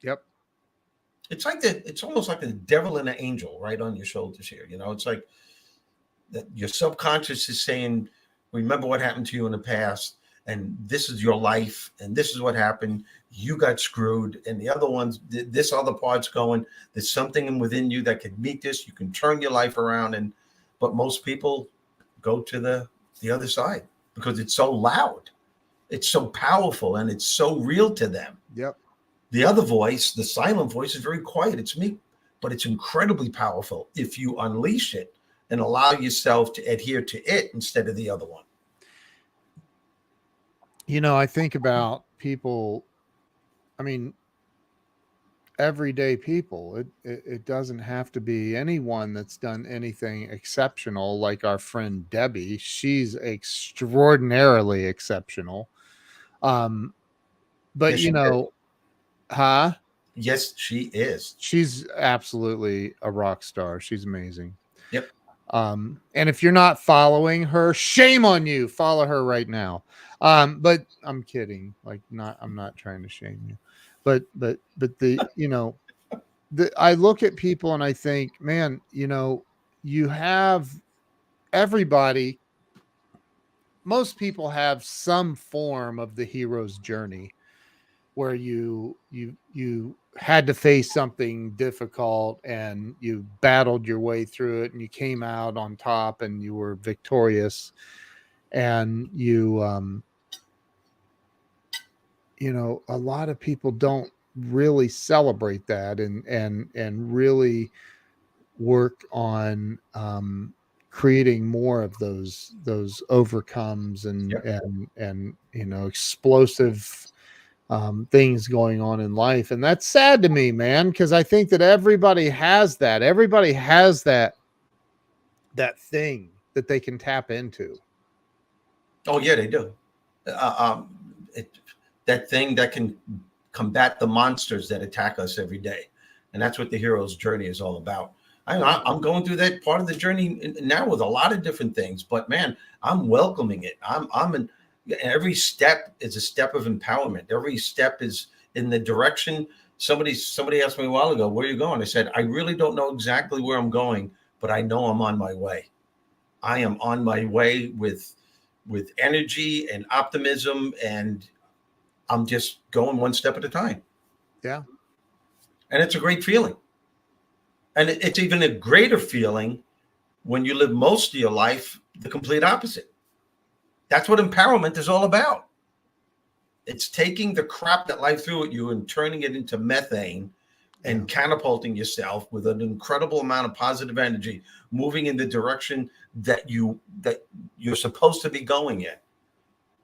Yep. It's almost like the devil and an angel right on your shoulders here. You know, it's like that your subconscious is saying, remember what happened to you in the past, and this is your life, and this is what happened. You got screwed, and the other ones, this other part's going. There's something within you that could meet this. You can turn your life around, but most people go to the other side because it's so loud, it's so powerful, and it's so real to them. Yep. The other voice, the silent voice, is very quiet. It's me, but it's incredibly powerful if you unleash it and allow yourself to adhere to it instead of the other one. You know, I think about people, I mean, everyday people. It doesn't have to be anyone that's done anything exceptional like our friend Debbie. She's extraordinarily exceptional. But Yes, you know, huh? Yes, she is. She's absolutely a rock star. She's amazing. Yep. And if you're not following her, shame on you. Follow her right now. But I'm kidding. Like, I'm not trying to shame you. But the, you know, I look at people and I think, man, you know, you have everybody, most people have some form of the hero's journey where you had to face something difficult and you battled your way through it and you came out on top and you were victorious, and you know, a lot of people don't really celebrate that and really work on creating more of those overcomes and Yep. and you know, explosive things going on in life. And that's sad to me, man, because I think that everybody has that. Everybody has that thing that they can tap into. Oh yeah, they do. It, that thing that can combat the monsters that attack us every day, and that's what the hero's journey is all about. I'm going through that part of the journey now with a lot of different things, but man, I'm welcoming it. Every step is a step of empowerment. Every step is in the direction. Somebody asked me a while ago, where are you going? I said, I really don't know exactly where I'm going, but I know I'm on my way. I am on my way with energy and optimism, and I'm just going one step at a time. Yeah. And it's a great feeling. And it's even a greater feeling when you live most of your life the complete opposite. That's what empowerment is all about. It's taking the crap that life threw at you and turning it into methane and catapulting yourself with an incredible amount of positive energy, moving in the direction that you're supposed to be going in.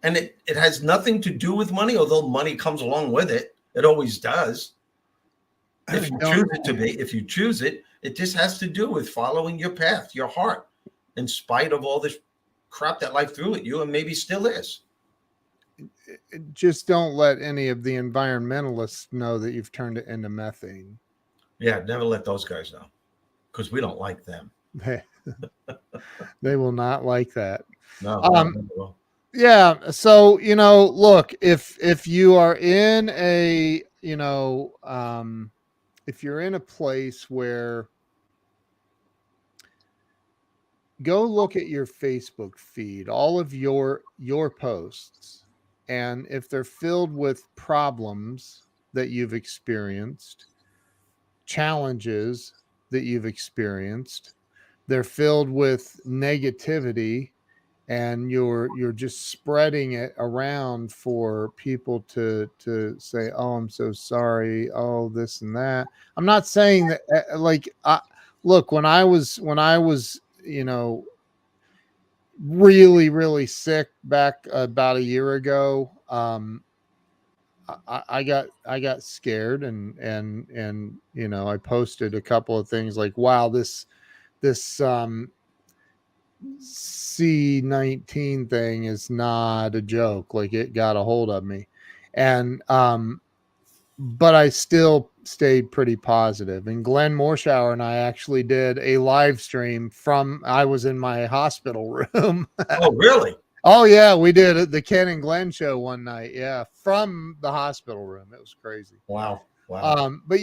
And it has nothing to do with money, although money comes along with it. It always does. If you choose it, it just has to do with following your path, your heart, in spite of all this crap that life threw at you and maybe still is. Just don't let any of the environmentalists know that you've turned it into methane. Yeah, never let those guys know, because we don't like them. They will not like that. No. Yeah. So, you know, look, if you are in a, you know, if you're in a place where, go look at your Facebook feed, all of your posts, and if they're filled with problems that you've experienced, challenges that you've experienced, they're filled with negativity, and you're just spreading it around for people to say, oh, I'm so sorry, oh, this and that. I'm not saying that like, look, when I was you know, really sick back about a year ago, I got scared, and I posted a couple of things like, wow, this C-19 thing is not a joke. Like, it got a hold of me. And but I still stayed pretty positive. And Glenn Morshower and I actually did a live stream from, I was in my hospital room. Oh, really? Oh yeah, we did the Ken and Glenn show one night. Yeah, from the hospital room. It was crazy. Wow. Wow. But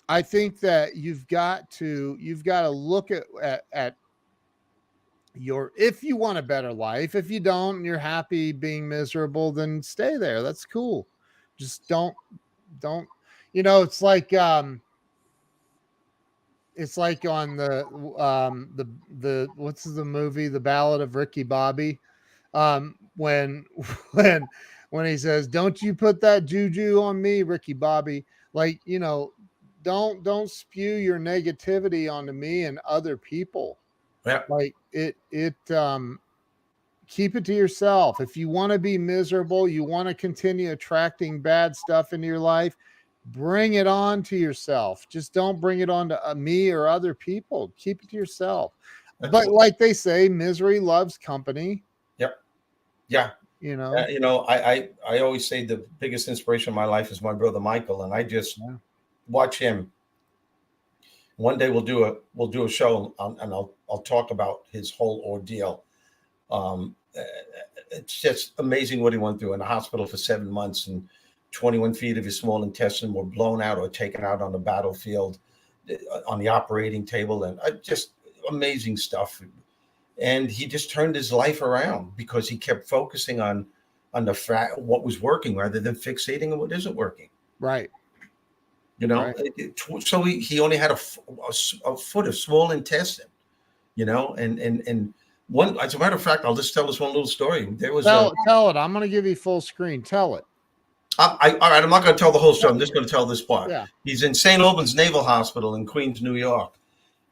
I think that you've got to look at your, if you want a better life. If you don't and you're happy being miserable, then stay there. That's cool. Just don't it's like on the what's the movie, The Ballad of Ricky Bobby, when when when he says, don't you put that juju on me, Ricky Bobby. Like, don't spew your negativity onto me and other people. Yeah. Like, it keep it to yourself. If you want to be miserable, you want to continue attracting bad stuff into your life, bring it on to yourself. Just don't bring it on to me or other people. Keep it to yourself. That's But what. like they say, misery loves company. Yep. Yeah. You know. I always say the biggest inspiration in my life is my brother Michael, and I just Yeah. watch him. One day we'll do a show, and I'll talk about his whole ordeal. It's just amazing what he went through in the hospital for 7 months, and 21 feet of his small intestine were blown out or taken out on the battlefield, on the operating table, and just amazing stuff. And he just turned his life around because he kept focusing on the fact what was working rather than fixating on what isn't working. Right. Right. So he only had a foot of small intestine, and one, as a matter of fact, I'll just tell this one little story. There was Tell it. I'm going to give you full screen. Tell it. all right, I'm not going to tell the whole story. I'm just going to tell this part. Yeah. He's in St. Albans Naval Hospital in Queens, New York.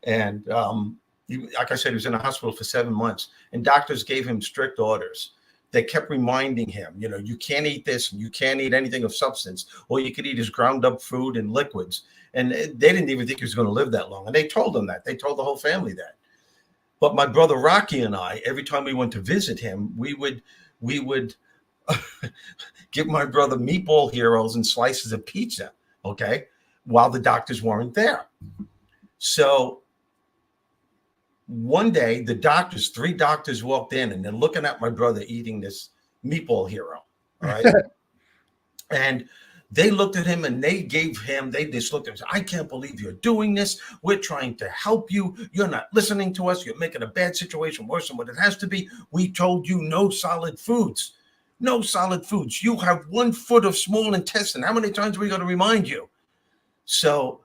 And like I said, he was in a hospital for 7 months, and doctors gave him strict orders. They kept reminding him, you can't eat this, and you can't eat anything of substance. All you could eat is ground up food and liquids. And they didn't even think he was going to live that long. And they told him that. They told the whole family that. But my brother Rocky and I, every time we went to visit him, we would give my brother meatball heroes and slices of pizza, okay, while the doctors weren't there. So one day, three doctors walked in, and they're looking at my brother eating this meatball hero, all right? And they looked at him, and they just looked at him and said, I can't believe you're doing this. We're trying to help you. You're not listening to us. You're making a bad situation worse than what it has to be. We told you no solid foods. No solid foods. You have 1 foot of small intestine. How many times are we going to remind you? So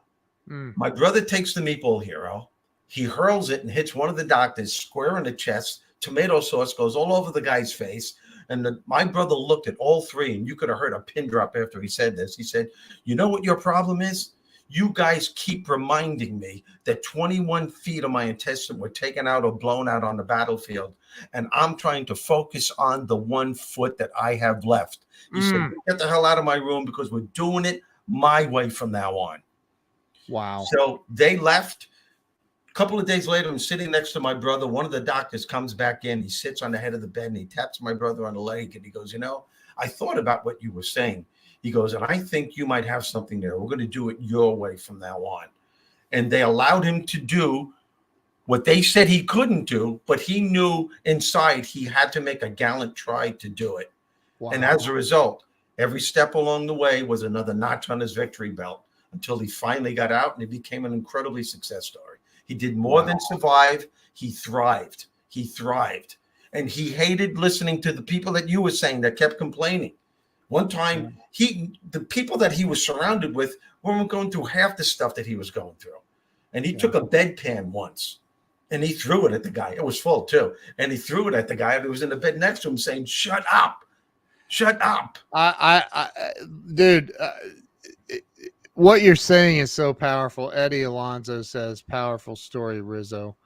my brother takes the meatball hero. He hurls it and hits one of the doctors square in the chest. Tomato sauce goes all over the guy's face. And my brother looked at all three, and you could have heard a pin drop after he said this. He said, you know what your problem is? You guys keep reminding me that 21 feet of my intestine were taken out or blown out on the battlefield. And I'm trying to focus on the 1 foot that I have left. He said, get the hell out of my room, because we're doing it my way from now on. Wow. So they left. A couple of days later, I'm sitting next to my brother. One of the doctors comes back in. He sits on the head of the bed, and he taps my brother on the leg, and he goes, I thought about what you were saying. He goes, and I think you might have something there. We're going to do it your way from now on. And they allowed him to do what they said he couldn't do, but he knew inside he had to make a gallant try to do it. Wow. And as a result, every step along the way was another notch on his victory belt until he finally got out, and it became an incredibly success story. He did more than survive. He thrived. He thrived. And he hated listening to the people that you were saying that kept complaining. One time, the people that he was surrounded with weren't going through half the stuff that he was going through. And he took a bedpan once, and he threw it at the guy. It was full, too. And he threw it at the guy that was in the bed next to him, saying, shut up. Shut up. Dude, what you're saying is so powerful. Eddie Alonso says, powerful story, Rizzo.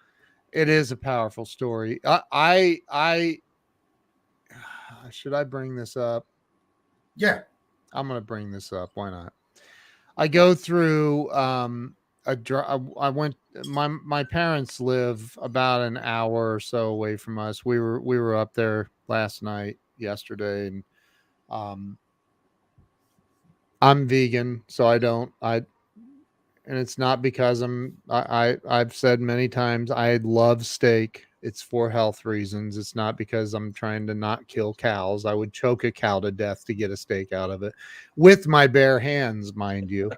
It is a powerful story. I should I bring this up? Yeah. I'm going to bring this up. Why not? I go through I went my parents live about an hour or so away from us. We were up there last night, yesterday, and um I'm vegan, so I and it's not because I've said many times I love steak. It's for health reasons. It's not because I'm trying to not kill cows. I would choke a cow to death to get a steak out of it with my bare hands, mind you.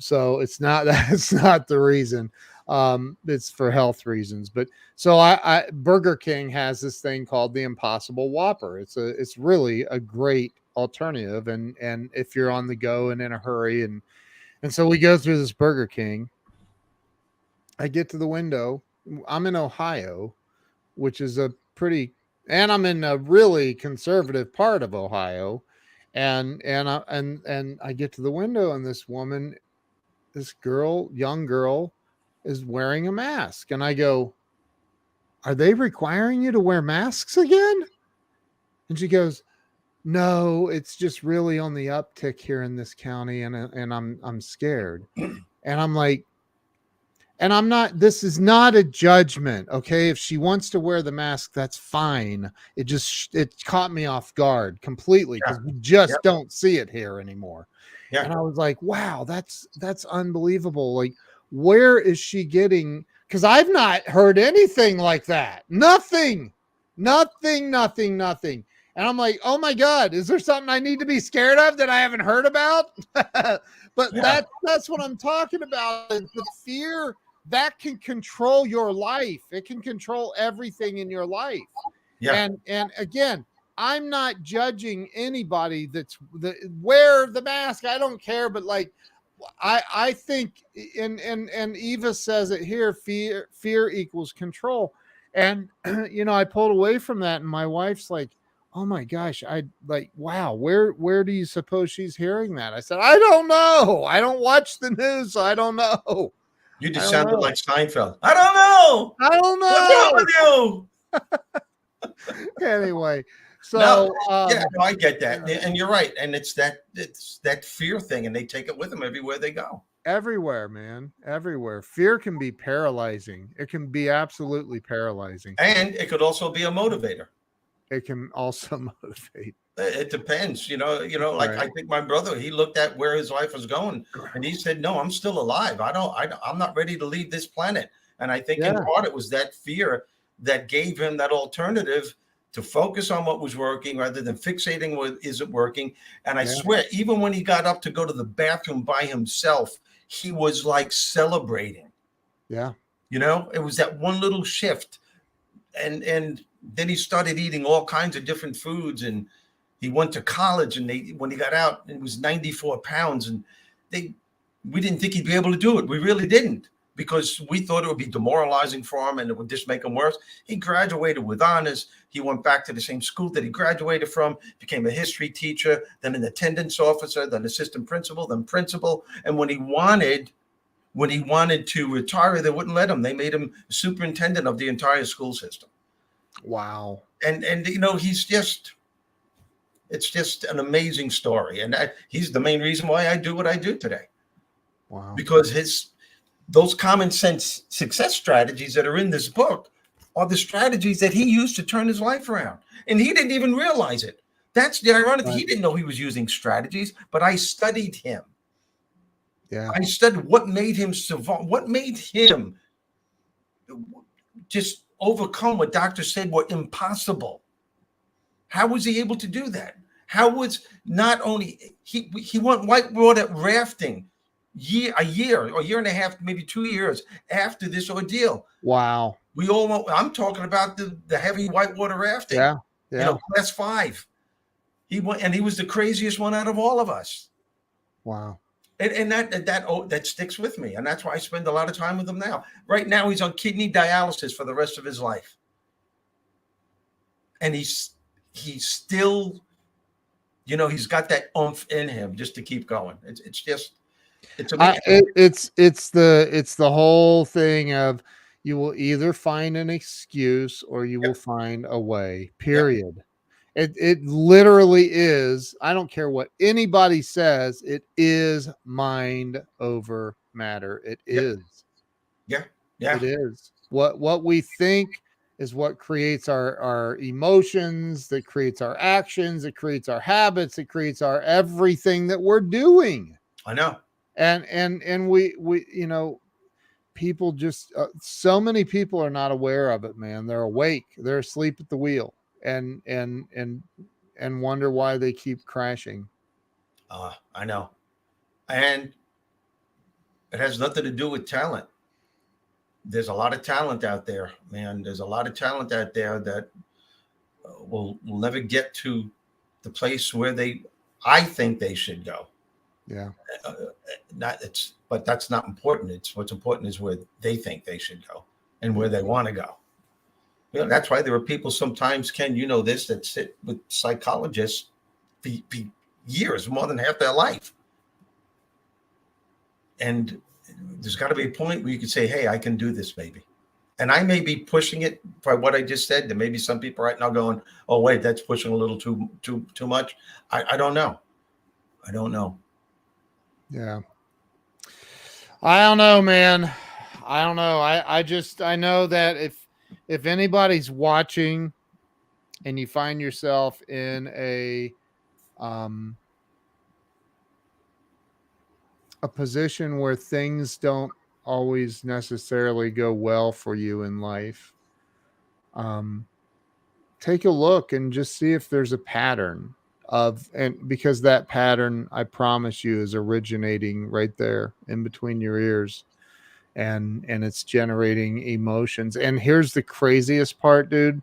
So it's not that's not the reason. It's for health reasons. But so I Burger King has this thing called the Impossible Whopper. It's really a great alternative, and if you're on the go and in a hurry, and so we go through this Burger King. I get to the window. I'm in Ohio, which is a pretty, and I'm in a really conservative part of Ohio. And I get to the window, and this woman, this girl, young girl, is wearing a mask. And I go, "Are they requiring you to wear masks again?" And she goes, "No, it's just really on the uptick here in this county, and I'm scared." And I'm like, and I'm not, this is not a judgment. Okay. If she wants to wear the mask, that's fine. It caught me off guard completely Yeah. because we just Yep. don't see it here anymore. Yeah. And I was like, wow, that's unbelievable. Like, where is she getting? Because I've not heard anything like that. Nothing, nothing, nothing, nothing. And I'm like, oh my God, is there something I need to be scared of that I haven't heard about? But Yeah. that's what I'm talking about. Is the fear that can control your life. It can control everything in your life. Yeah. And again, I'm not judging anybody that's wear the mask. I don't care, but like I think, and Eva says it here, fear equals control. And I pulled away from that, and my wife's like, "Oh my gosh, I like, wow, where do you suppose she's hearing that?" I said, "I don't know. I don't watch the news, so I don't know. You I just don't sounded know. like Seinfeld. I don't know. I don't What's wrong know." with you? Anyway, No, so yeah, no, I get that, yeah, and you're right, and it's that fear thing, and they take it with them everywhere they go. everywhere, man, everywhere. Fear can be paralyzing. It can be absolutely paralyzing. And it could also be a motivator. It can also motivate. It depends, like Right. I think my brother, he looked at where his life was going, and he said, "No, I'm still alive. I'm not ready to leave this planet." And I think in Yeah. part it was that fear that gave him that alternative to focus on what was working rather than fixating what isn't working. And I Yeah. swear, even when he got up to go to the bathroom by himself, he was like celebrating. Yeah. It was that one little shift, and then he started eating all kinds of different foods, and he went to college, and when he got out, it was 94 pounds, and we didn't think he'd be able to do it. We really didn't, because we thought it would be demoralizing for him and it would just make him worse. He graduated with honors. He went back to the same school that he graduated from, became a history teacher, then an attendance officer, then assistant principal, then principal. And when he wanted to retire, they wouldn't let him. They made him superintendent of the entire school system. Wow. And it's just an amazing story, and he's the main reason why I do what I do today. Wow. Because those common sense success strategies that are in this book are the strategies that he used to turn his life around, and he didn't even realize it. That's the ironic thing. Right. He didn't know he was using strategies, but I studied him. Yeah. I studied what made him survive, what made him just overcome what doctors said were impossible. How was he able to do that? How was not only he went whitewater rafting a year or year and a half, maybe 2 years after this ordeal. Wow. We all know, I'm talking about the heavy whitewater rafting. Yeah. Yeah. Class 5. He went, and he was the craziest one out of all of us. Wow. And that sticks with me, and that's why I spend a lot of time with him now. Right now, he's on kidney dialysis for the rest of his life, and he's still, he's got that oomph in him just to keep going. It's amazing. It's the whole thing of, you will either find an excuse or you Yep. will find a way. Yep. Period. It literally is. I don't care what anybody says. It is mind over matter. It Yeah, is. yeah, It yeah. is. What we think is what creates our emotions, that creates our actions, it creates our habits, it creates our everything that we're doing. I know. And we people just so many people are not aware of it, man. They're awake, they're asleep at the wheel, and wonder why they keep crashing. I know. And it has nothing to do with talent. There's a lot of talent out there, man. There's a lot of talent out there that will never get to the place where I think they should go. Yeah. Uh, Not it's, but that's not important. It's what's important is where they think they should go and where Yeah. they want to go. That's why there are people sometimes, Ken, you know this, that sit with psychologists for years, more than half their life. And there's got to be a point where you can say, hey, I can do this, maybe. And I may be pushing it by what I just said. There may be some people right now going, oh, wait, that's pushing a little too much. I don't know. I don't know. Yeah. I don't know, man. I don't know. I know that if anybody's watching and you find yourself in um a position where things don't always necessarily go well for you in life, um take a look and just see if there's a pattern of, and because that pattern, I promise you, is originating right there in between your ears, and it's generating emotions. And here's the craziest part, dude.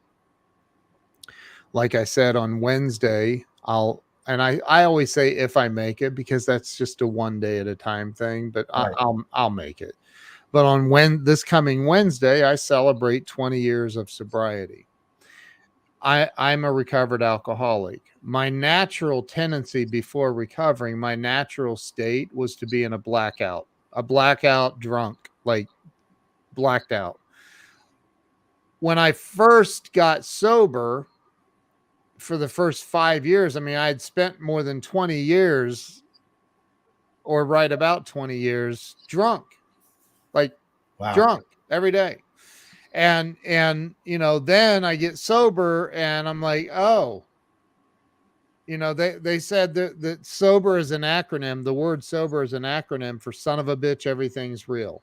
Like I said, on Wednesday, I always say if I make it, because that's just a one day at a time thing, but Right. I'll make it. But on this coming Wednesday, I celebrate 20 years of sobriety. I'm a recovered alcoholic. My natural tendency before recovering, my natural state was to be in a blackout drunk, like blacked out. When I first got sober, for the first 5 years, I mean, I had spent more than 20 years, or right about 20 years, drunk, like Wow. drunk every day. And then I get sober and I'm like, oh, they said that sober is an acronym. The word sober is an acronym for son of a bitch, everything's real.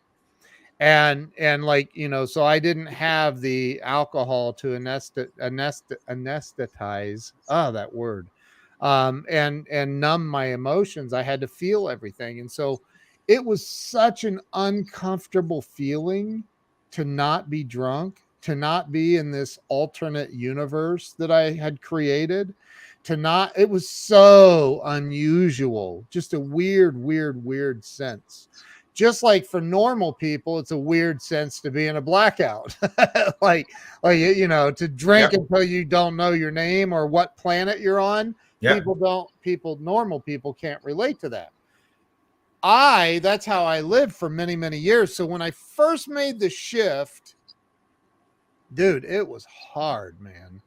And like, so I didn't have the alcohol to anesthetize, that word, and numb my emotions. I had to feel everything. And so it was such an uncomfortable feeling to not be drunk, to not be in this alternate universe that I had created, to not, it was so unusual, just a weird sense. Just like for normal people, it's a weird sense to be in a blackout, like to drink Yep. until you don't know your name or what planet you're on. Yep. Normal people can't relate to that. That's how I lived for many years. So when I first made the shift, dude, it was hard, man.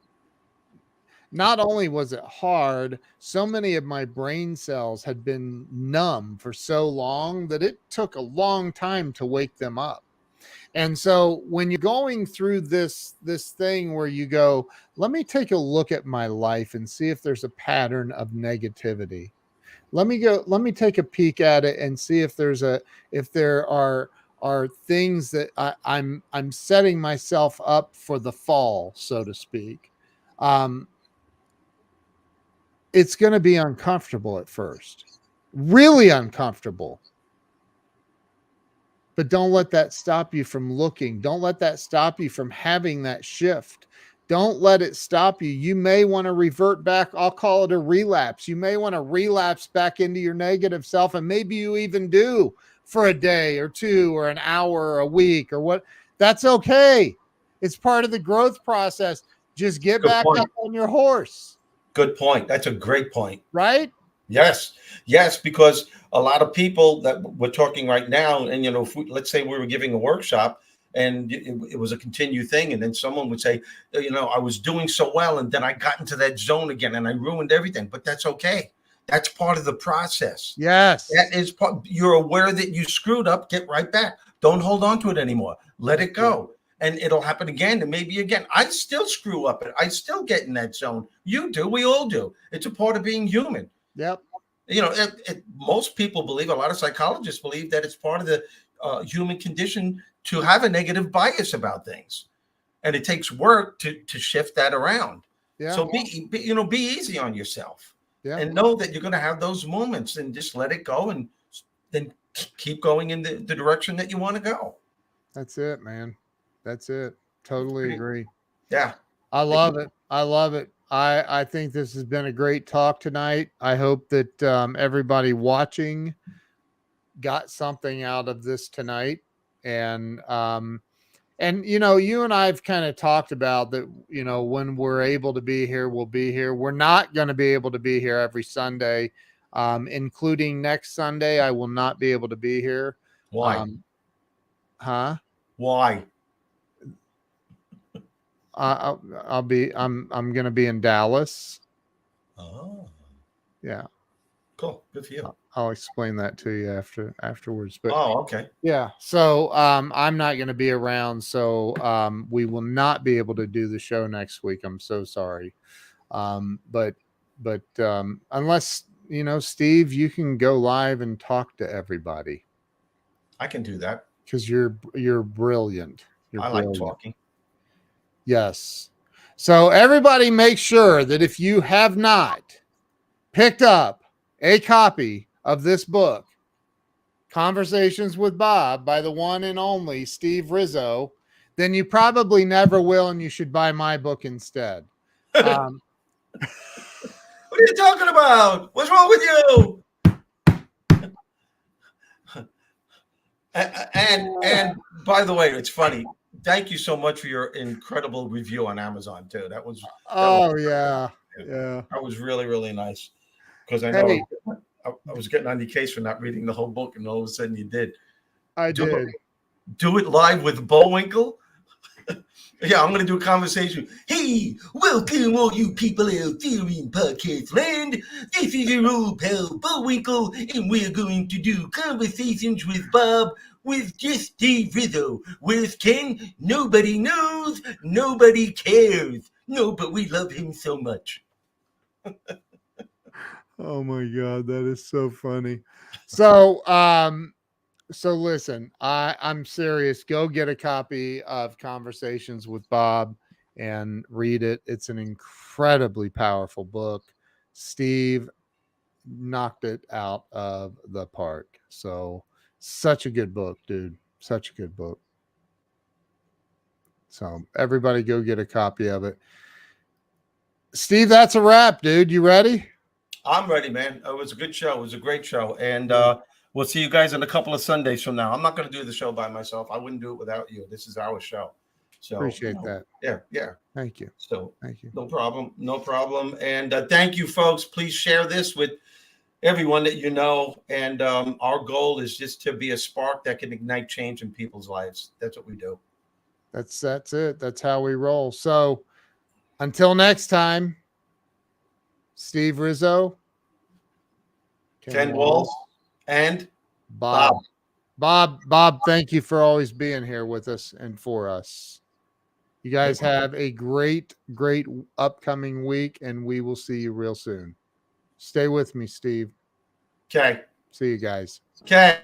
Not only was it hard, so many of my brain cells had been numb for so long that it took a long time to wake them up. And so when you're going through this thing where you go, let me take a look at my life and see if there's a pattern of negativity. Let me take a peek at it and see if there are things that I'm setting myself up for the fall, so to speak. Um, it's going to be uncomfortable at first, really uncomfortable. But don't let that stop you from looking. Don't let that stop you from having that shift. Don't let it stop you. You may want to revert back. I'll call it a relapse. You may want to relapse back into your negative self, and maybe you even do for a day or two or an hour or a week or what. That's okay. It's part of the growth process. Just get Good back point. up on your horse, Good point. That's a great point. right? Yes, yes, because a lot of people that we're talking right now, and if let's say we were giving a workshop, and it was a continued thing. And then someone would say, I was doing so well, and then I got into that zone again, and I ruined everything. But that's okay. That's part of the process. Yes. That is part. You're aware that you screwed up. Get right back. Don't hold on to it anymore. Let it go. And it'll happen again, and maybe again. I still screw up. I still get in that zone. You do. We all do. It's a part of being human. Yep. Most people believe, a lot of psychologists believe, that it's part of the human condition to have a negative bias about things, and it takes work to shift that around. Yeah. So be easy on yourself, and know that you're going to have those moments, and just let it go, and then keep going in the direction that you want to go. That's it, man. That's it. Totally agree. Yeah. I love it. I love it. I think this has been a great talk tonight. I hope that everybody watching got something out of this tonight. And you and I've kind of talked about that, when we're able to be here, we'll be here. We're not going to be able to be here every Sunday, including next Sunday. I will not be able to be here. Why? Why? I'm going to be in Dallas. Oh, yeah. Cool. Good for you. I'll explain that to you afterwards. But okay. Yeah. So I'm not going to be around. So we will not be able to do the show next week. I'm so sorry. But unless, Steve, you can go live and talk to everybody. I can do that. Because you're brilliant. I like talking. Yes. So everybody make sure that if you have not picked up a copy of this book, Conversations with Bob, by the one and only Steve Rizzo, then you probably never will, and you should buy my book instead. What are you talking about? What's wrong with you? And by the way, it's funny. Thank you so much for your incredible review on Amazon too. That was yeah. That was really, really nice, because I know I was getting on your case for not reading the whole book, and all of a sudden you did. I did. Do it live with Bullwinkle. Yeah, I'm going to do a conversation. Hey, welcome all you people out there in podcast land. This is your old pal Bullwinkle, and we're going to do Conversations with Bob with just Steve Rizzo. Where's Ken? Nobody knows. Nobody cares. No, but we love him so much. Oh my God, that is so funny. So, so listen, I'm serious. Go get a copy of Conversations with Bob and read it. It's an incredibly powerful book. Steve knocked it out of the park. So such a good book, dude. Such a good book. So everybody go get a copy of it. Steve, that's a wrap, dude. You ready? I'm ready, man. It was a good show. It was a great show. And we'll see you guys in a couple of Sundays from now. I'm not going to do the show by myself. I wouldn't do it without you. This is our show. So appreciate that. Yeah. Thank you. So thank you. No problem. And thank you, folks. Please share this with everyone that you know. And our goal is just to be a spark that can ignite change in people's lives. That's what we do. That's it. That's how we roll. So until next time, Steve Rizzo, Ken Walls, and Bob. Bob, thank you for always being here with us and for us. You guys have a great upcoming week, and we will see you real soon. Stay with me, Steve. Okay. See you guys. Okay.